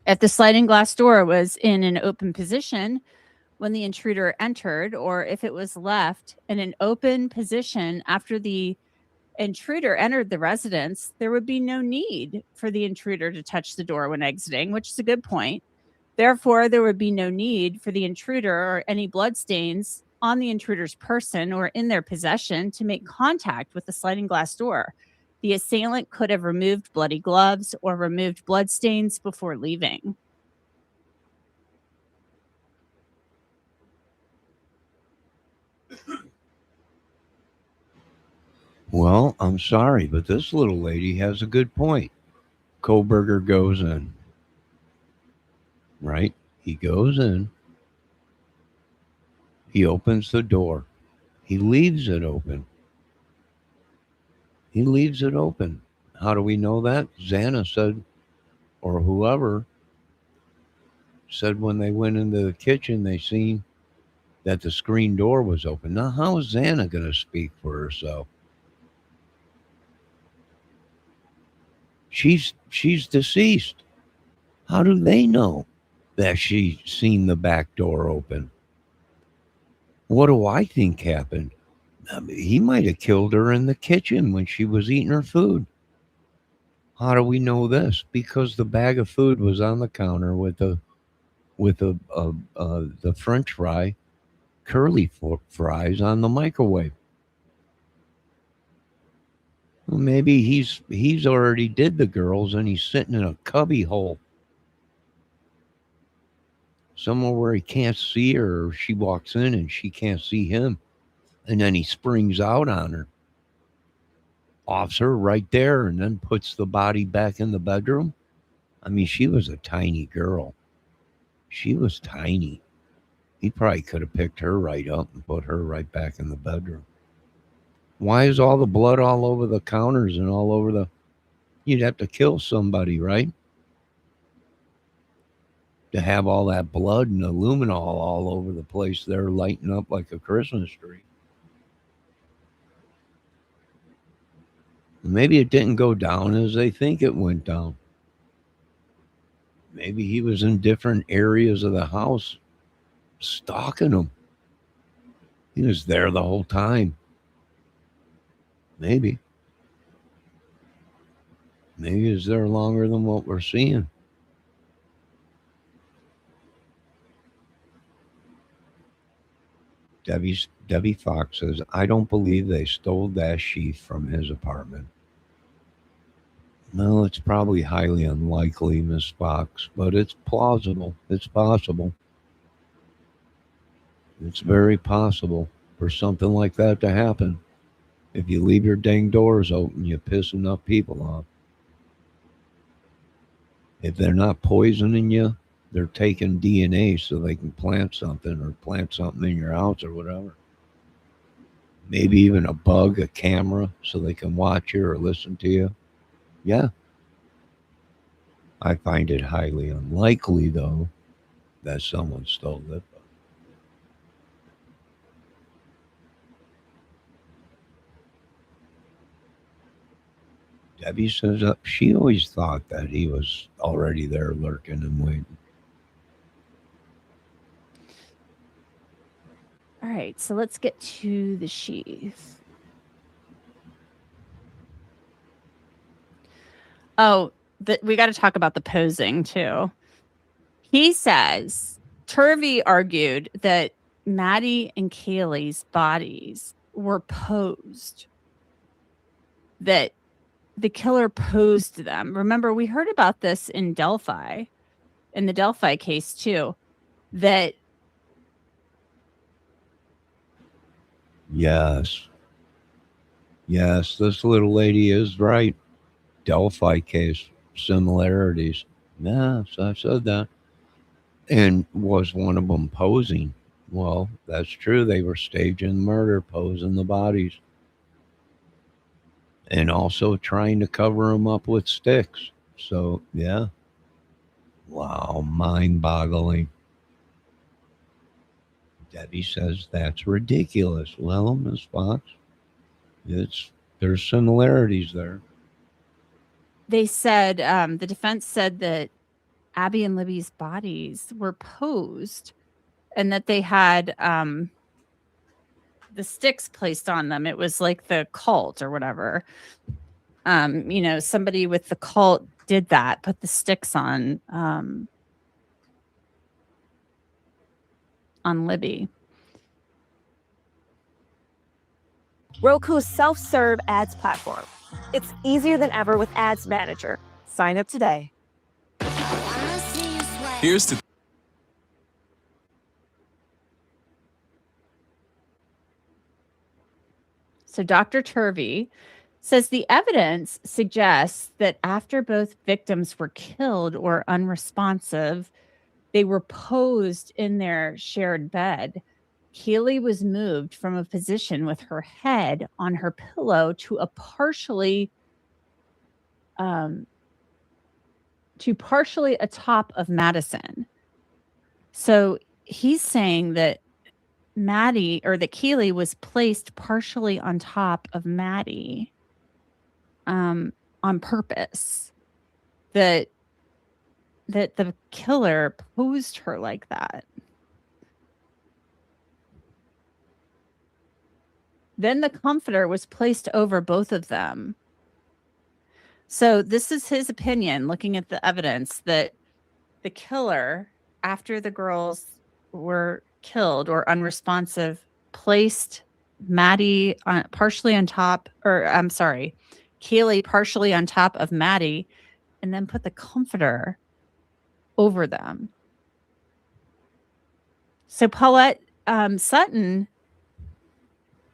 if the sliding glass door was in an open position when the intruder entered, or if it was left in an open position after the intruder entered the residence, there would be no need for the intruder to touch the door when exiting, which is a good point. Therefore, there would be no need for the intruder or any bloodstains on the intruder's person or in their possession to make contact with the sliding glass door. The assailant could have removed bloody gloves or removed bloodstains before leaving. Well, I'm sorry, but this little lady has a good point. Koberger goes in. Right? He goes in. He opens the door. He leaves it open. He leaves it open. How do we know that? Xana said, or whoever said when they went into the kitchen, they seen that the screen door was open. Now, how is Xana going to speak for herself? She's deceased. How do they know that she seen the back door open? What do I think happened? He might have killed her in the kitchen when she was eating her food. How do we know this? Because the bag of food was on the counter with the French fry, curly fries on the microwave. Well, maybe he's already did the girls and he's sitting in a cubby hole somewhere where he can't see her, or she walks in and she can't see him, and then he springs out on her, offs her right there, and then puts the body back in the bedroom. I mean, she was a tiny girl. She was tiny. He probably could have picked her right up and put her right back in the bedroom. Why is all the blood all over the counters and all over the... You'd have to kill somebody, right? To have all that blood and aluminol all over the place there lighting up like a Christmas tree. Maybe it didn't go down as they think it went down. Maybe he was in different areas of the house stalking them. He was there the whole time. Maybe. Maybe he's there longer than what we're seeing. Debbie Fox says, I don't believe they stole that sheath from his apartment. No, it's probably highly unlikely, Miss Fox, but it's plausible. It's possible. It's very possible for something like that to happen. If you leave your dang doors open, you piss enough people off. If they're not poisoning you, they're taking DNA so they can plant something or plant something in your house or whatever. Maybe even a bug, a camera, so they can watch you or listen to you. Yeah. I find it highly unlikely, though, that someone stole it. Debbie says she always thought that he was already there lurking and waiting. All right, so let's get to the sheath. Oh, we got to talk about the posing too. He says Turvey argued that Maddie and Kaylee's bodies were posed, that the killer posed them. Remember, we heard about this in Delphi, in the Delphi case too, that Yes. Yes, this little lady is right. Delphi case, similarities. Yes, I said that. And was one of them posing? Well, that's true. They were staging murder, posing the bodies, and also trying to cover them up with sticks. So, yeah. Wow, mind boggling. Debbie says that's ridiculous. Well, Miss Fox, there's similarities there. they said, the defense said that Abby and Libby's bodies were posed and that they had the sticks placed on them. It was like the cult or whatever. Somebody with the cult did that, put the sticks on Libby. Roku's self-serve ads platform. It's easier than ever with Ads Manager. Sign up today. Here's to So Dr. Turvey says the evidence suggests that after both victims were killed or unresponsive, they were posed in their shared bed. Keely was moved from a position with her head on her pillow to partially atop of Madison. So he's saying that Maddie, or that Keely was placed partially on top of Maddie on purpose. That the killer posed her like that. Then the comforter was placed over both of them. So this is his opinion, looking at the evidence, that the killer, after the girls were killed or unresponsive, placed Maddie partially on top, or I'm sorry, Keely partially on top of Maddie, and then put the comforter over them. So Paulette Sutton,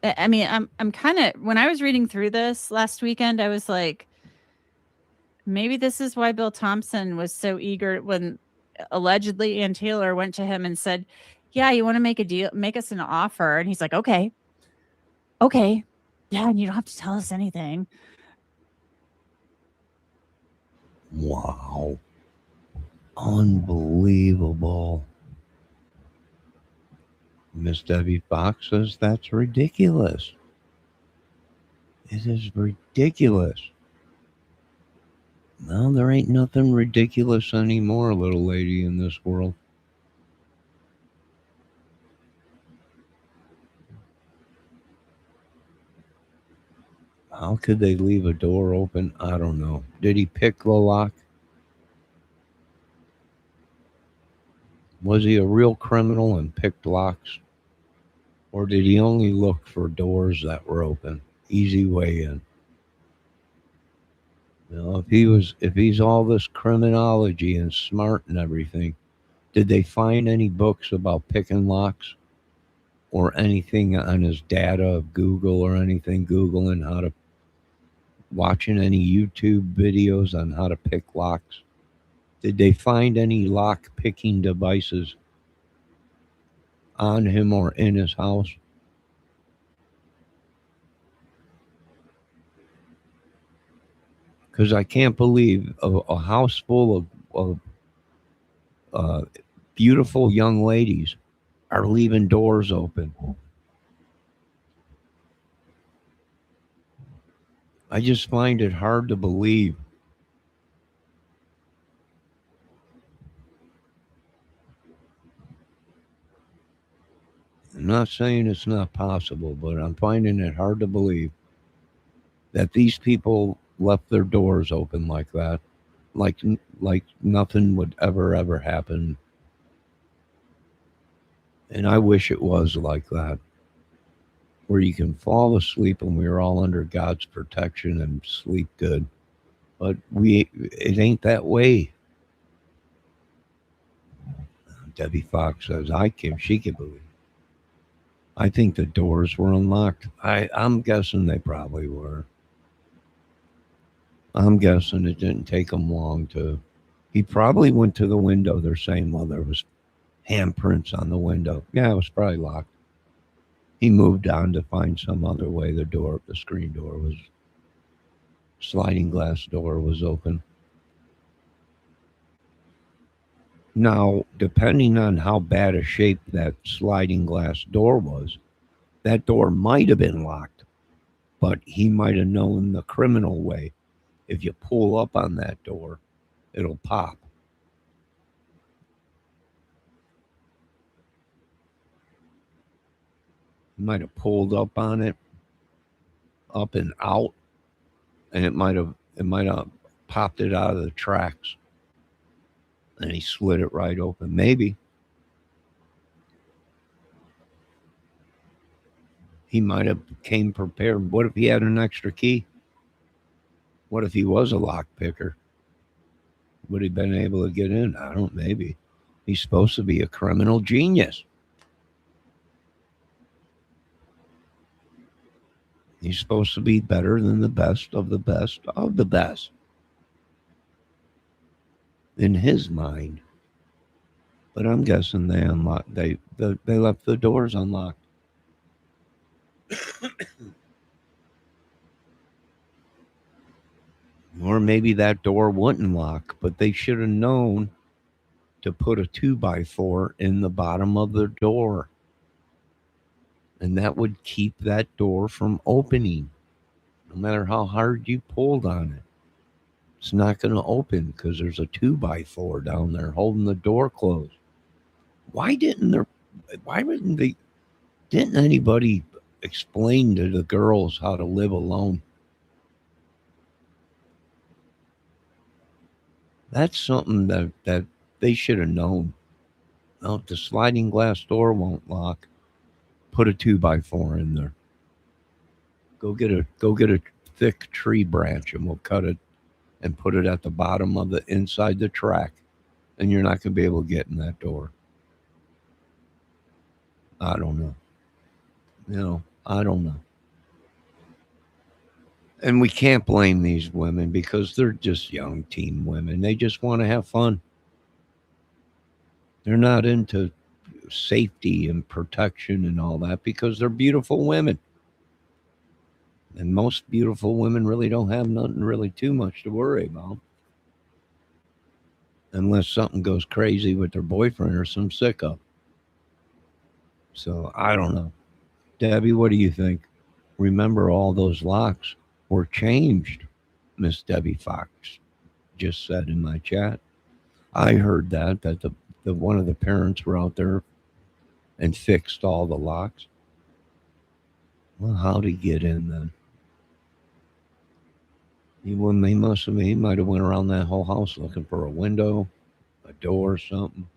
I mean, I'm kind of, when I was reading through this last weekend, I was like, maybe this is why Bill Thompson was so eager when allegedly Ann Taylor went to him and said, yeah, you want to make a deal, make us an offer. And he's like, okay. Yeah. And you don't have to tell us anything. Wow. Unbelievable. Miss Debbie Fox says that's ridiculous. It is ridiculous. Well, there ain't nothing ridiculous anymore, little lady, in this world. How could they leave a door open? I don't know. Did he pick the lock? Was he a real criminal and picked locks? Or did he only look for doors that were open? Easy way in. You know, if he's all this criminology and smart and everything, did they find any books about picking locks? or anything on his data of Google or anything, Googling how to, watching any YouTube videos on how to pick locks? Did they find any lock picking devices on him or in his house? Because I can't believe a house full of beautiful young ladies are leaving doors open. I just find it hard to believe. I'm not saying it's not possible, but I'm finding it hard to believe that these people left their doors open like that, like nothing would ever happen. And I wish it was like that, where you can fall asleep and we're all under God's protection and sleep good. But it ain't that way. Debbie Fox says she can believe. I think the doors were unlocked. I'm guessing they probably were. I'm guessing it didn't take him long to. He probably went to the window. They're saying, well, there was handprints on the window. Yeah, it was probably locked. He moved on to find some other way. The screen door was, sliding glass door was open. Now, depending on how bad a shape that sliding glass door was, that door might have been locked, but he might have known the criminal way. If you pull up on that door, it'll pop. He might have pulled up on it, up and out, and it might have popped it out of the tracks, and he slid it right open. Maybe he might have came prepared. What if he had an extra key? What if he was a lock picker? Would he have been able to get in? I don't. Maybe he's supposed to be a criminal genius. He's supposed to be better than the best of the best of the best. In his mind. But I'm guessing they unlocked. They left the doors unlocked. Or maybe that door wouldn't lock, but they should have known to put a 2x4 in the bottom of the door. And that would keep that door from opening. No matter how hard you pulled on it, it's not going to open because there's a 2x4 down there holding the door closed. Didn't anybody explain to the girls how to live alone? That's something that they should have known. Oh, if the sliding glass door won't lock, put a 2x4 in there. Go get a thick tree branch and we'll cut it and put it at the bottom of the inside the track, and you're not going to be able to get in that door. I don't know. I don't know. And we can't blame these women because they're just young teen women. They just want to have fun. They're not into safety and protection and all that because they're beautiful women. And most beautiful women really don't have nothing really too much to worry about. Unless something goes crazy with their boyfriend or some sicko. So I don't know. Debbie, what do you think? Remember, all those locks were changed, Miss Debbie Fox just said in my chat. I heard that the one of the parents were out there and fixed all the locks. Well, how'd he get in then? He might have went around that whole house looking for a window, a door, something.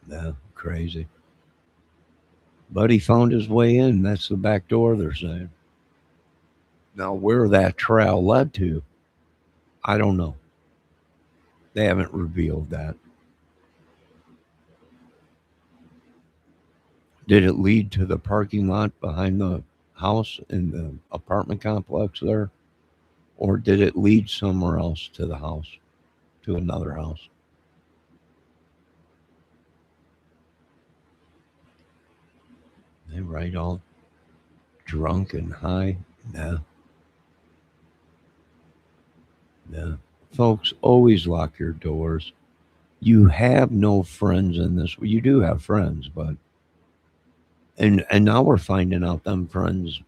Yeah, crazy. But he found his way in. That's the back door, they're saying. Now, where that trail led to, I don't know. They haven't revealed that. Did it lead to the parking lot behind the house in the apartment complex there? Or did it lead somewhere else to the house, to another house? They right all drunk and high? Nah, nah. Folks, always lock your doors. You have no friends in this. You do have friends, but and now we're finding out them friends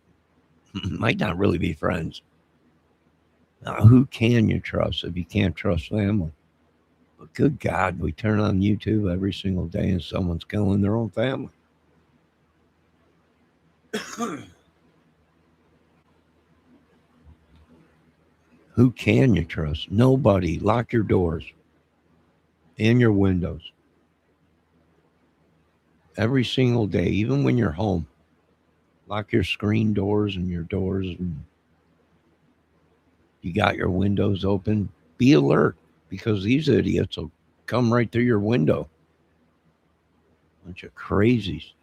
might not really be friends. Now, who can you trust if you can't trust family? But good God, we turn on YouTube every single day and someone's killing their own family. Who can you trust? Nobody. Lock your doors and your windows every single day, even when you're home. Lock your screen doors and your doors, and you got your windows open. Be alert because these idiots will come right through your window. Bunch of crazies.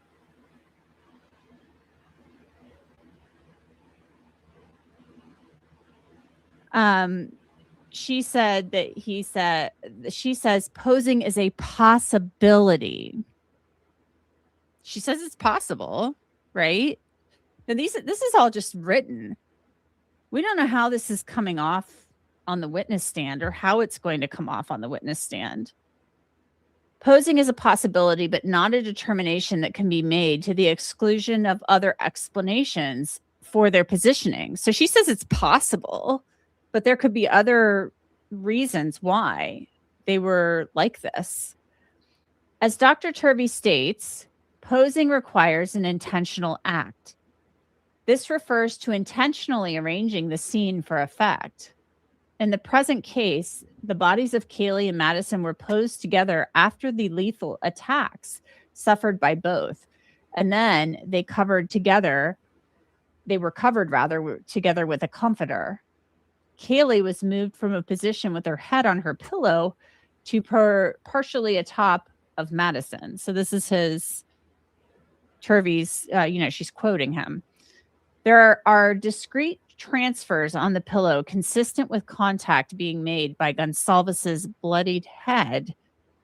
She said that she says posing is a possibility. She says it's possible, right? And this is all just written. We don't know how this is coming off on the witness stand or how it's going to come off on the witness stand. Posing is a possibility, but not a determination that can be made to the exclusion of other explanations for their positioning. So she says it's possible, but there could be other reasons why they were like this. As Dr. Turvey states, posing requires an intentional act. This refers to intentionally arranging the scene for effect. In the present case, the bodies of Kaylee and Madison were posed together after the lethal attacks suffered by both. And then they were covered together with a comforter. Kaylee was moved from a position with her head on her pillow to partially atop of Madison. So this is his Turvey's, she's quoting him. There are discrete transfers on the pillow consistent with contact being made by Gonsalves's bloodied head,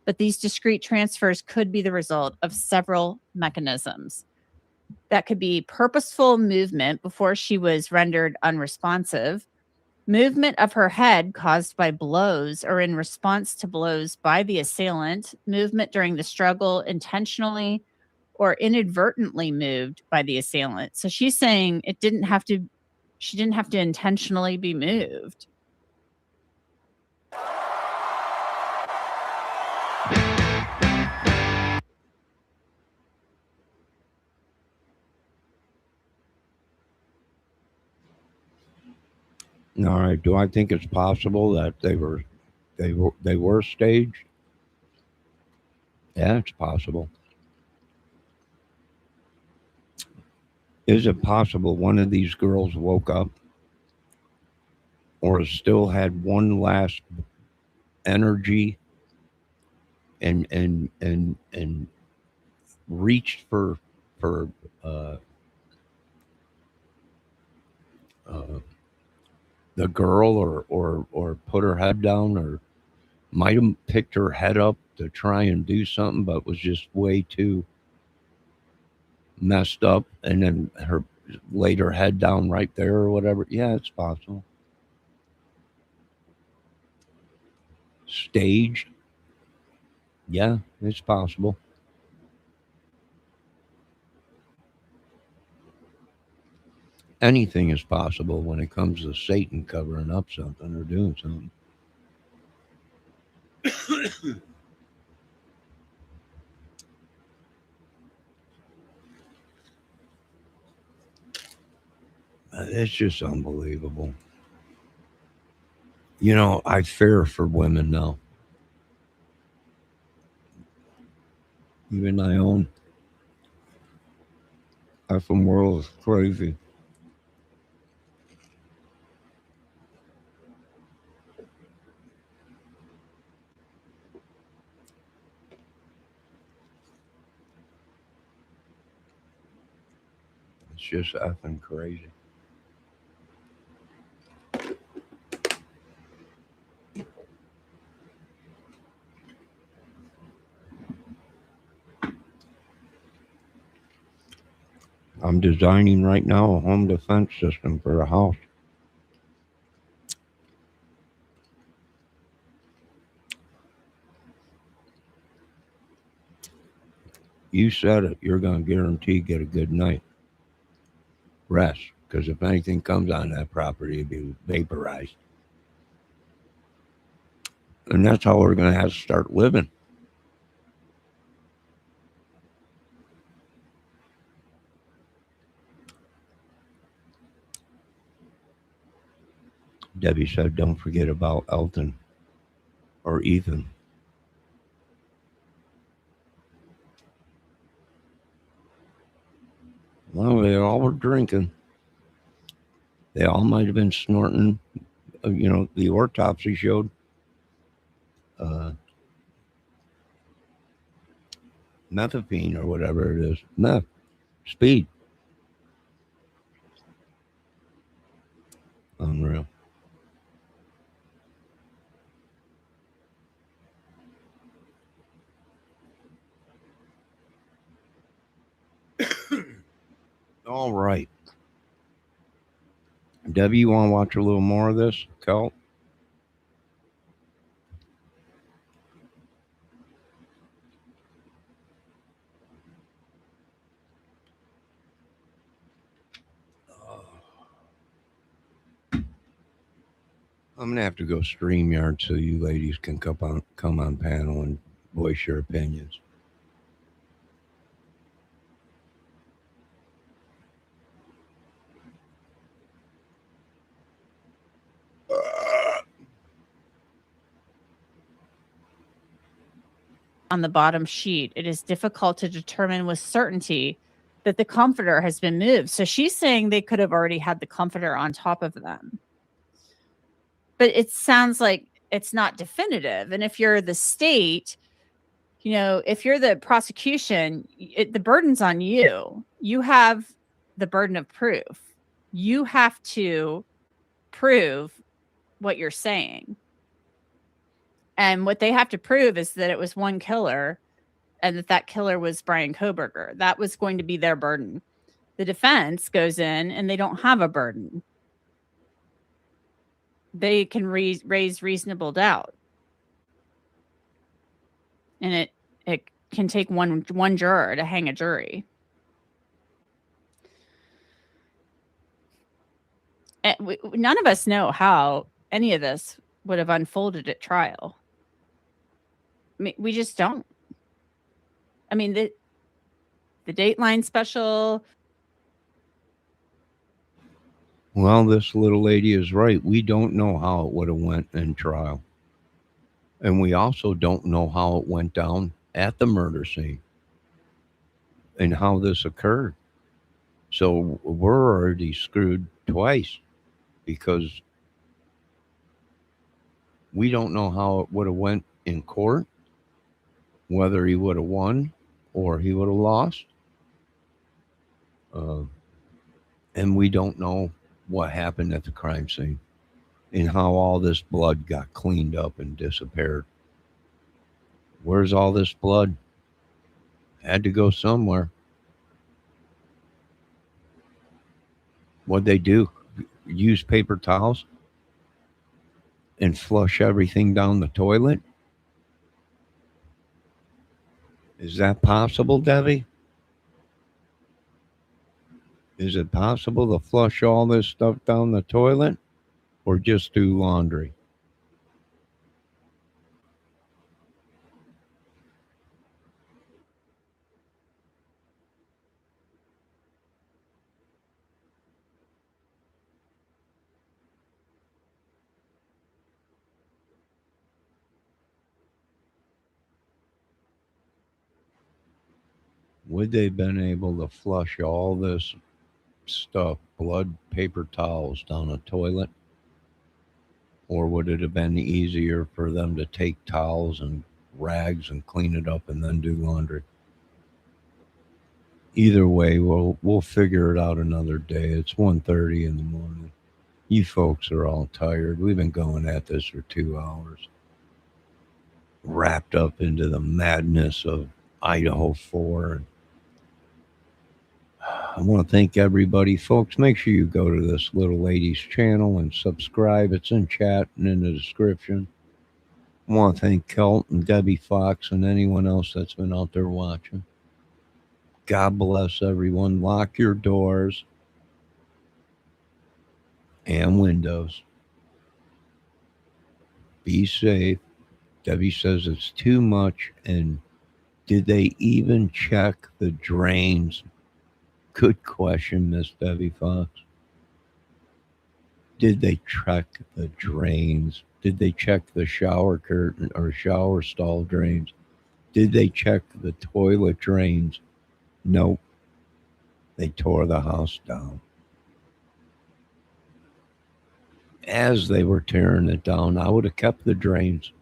but these discrete transfers could be the result of several mechanisms. That could be purposeful movement before she was rendered unresponsive, movement of her head caused by blows or in response to blows by the assailant, movement during the struggle intentionally or inadvertently moved by the assailant. So she's saying she didn't have to intentionally be moved. All right. Do I think it's possible that they were staged? Yeah, it's possible. Is it possible one of these girls woke up or still had one last energy and reached for uh, uh, the girl or put her head down or might have picked her head up to try and do something but was just way too messed up and then her laid her head down right there or whatever. Yeah, it's possible. Staged. Yeah, it's possible. Anything is possible when it comes to Satan covering up something or doing something. It's just unbelievable. You know, I fear for women now. Even my own effing world is crazy. It's just effing crazy. I'm designing right now a home defense system for a house. You said it. You're going to guarantee get a good night rest, because if anything comes on that property, it'll be vaporized. And that's how we're going to have to start living. Debbie said, don't forget about Elton or Ethan. Well, they all were drinking. They all might have been snorting. The autopsy showed methapine or whatever it is. Meth. Speed. Unreal. All right. Debbie, you want to watch a little more of this, Kel? I'm gonna have to go StreamYard so you ladies can come on panel and voice your opinions. On the bottom sheet, it is difficult to determine with certainty that the comforter has been moved. So she's saying they could have already had the comforter on top of them. But it sounds like it's not definitive. And if you're the state, if you're the prosecution, the burden's on you. You have the burden of proof. You have to prove what you're saying. And what they have to prove is that it was one killer and that killer was Brian Kohberger. That was going to be their burden. The defense goes in and they don't have a burden. They can raise reasonable doubt. And it can take one juror to hang a jury. None of us know how any of this would have unfolded at trial. I mean, we just don't. I mean, the Dateline special. Well, this little lady is right. We don't know how it would have went in trial. And we also don't know how it went down at the murder scene and how this occurred. So we're already screwed twice because we don't know how it would have went in court, whether he would have won or he would have lost. And we don't know what happened at the crime scene and how all this blood got cleaned up and disappeared. Where's all this blood? Had to go somewhere. What'd they do? Use paper towels and flush everything down the toilet? Is that possible, Debbie? Is it possible to flush all this stuff down the toilet or just do laundry? Would they have been able to flush all this stuff, blood, paper towels, down a toilet? Or would it have been easier for them to take towels and rags and clean it up and then do laundry? Either way, we'll figure it out another day. It's 1:30 in the morning. You folks are all tired. We've been going at this for 2 hours, wrapped up into the madness of Idaho 4. And I want to thank everybody. Folks, make sure you go to this little lady's channel and subscribe. It's in chat and in the description. I want to thank Kelt and Debbie Fox and anyone else that's been out there watching. God bless everyone. Lock your doors and windows. Be safe. Debbie says it's too much. And did they even check the drains? Good question, Miss Debbie Fox. Did they check the drains? Did they check the shower curtain or shower stall drains? Did they check the toilet drains? Nope. They tore the house down. As they were tearing it down, I would have kept the drains.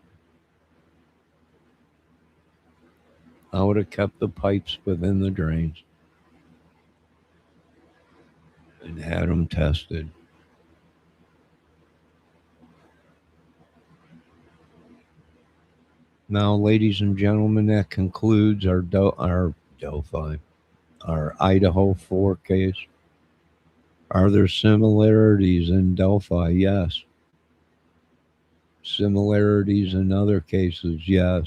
I would have kept the pipes within the drains and had them tested. Now, ladies and gentlemen, that concludes our Delphi, our Idaho 4 case. Are there similarities in Delphi? Yes. Similarities in other cases? Yes.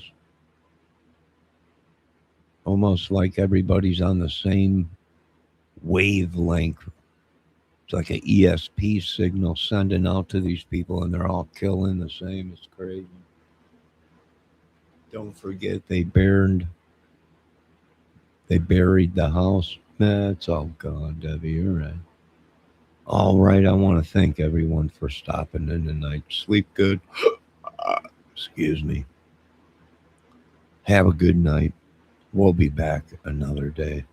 Almost like everybody's on the same wavelength. It's like an ESP signal sending out to these people, and they're all killing the same. It's crazy. Don't forget they buried the house. Nah, it's all gone, Debbie. You're right. All right. I want to thank everyone for stopping in tonight. Sleep good. Excuse me. Have a good night. We'll be back another day.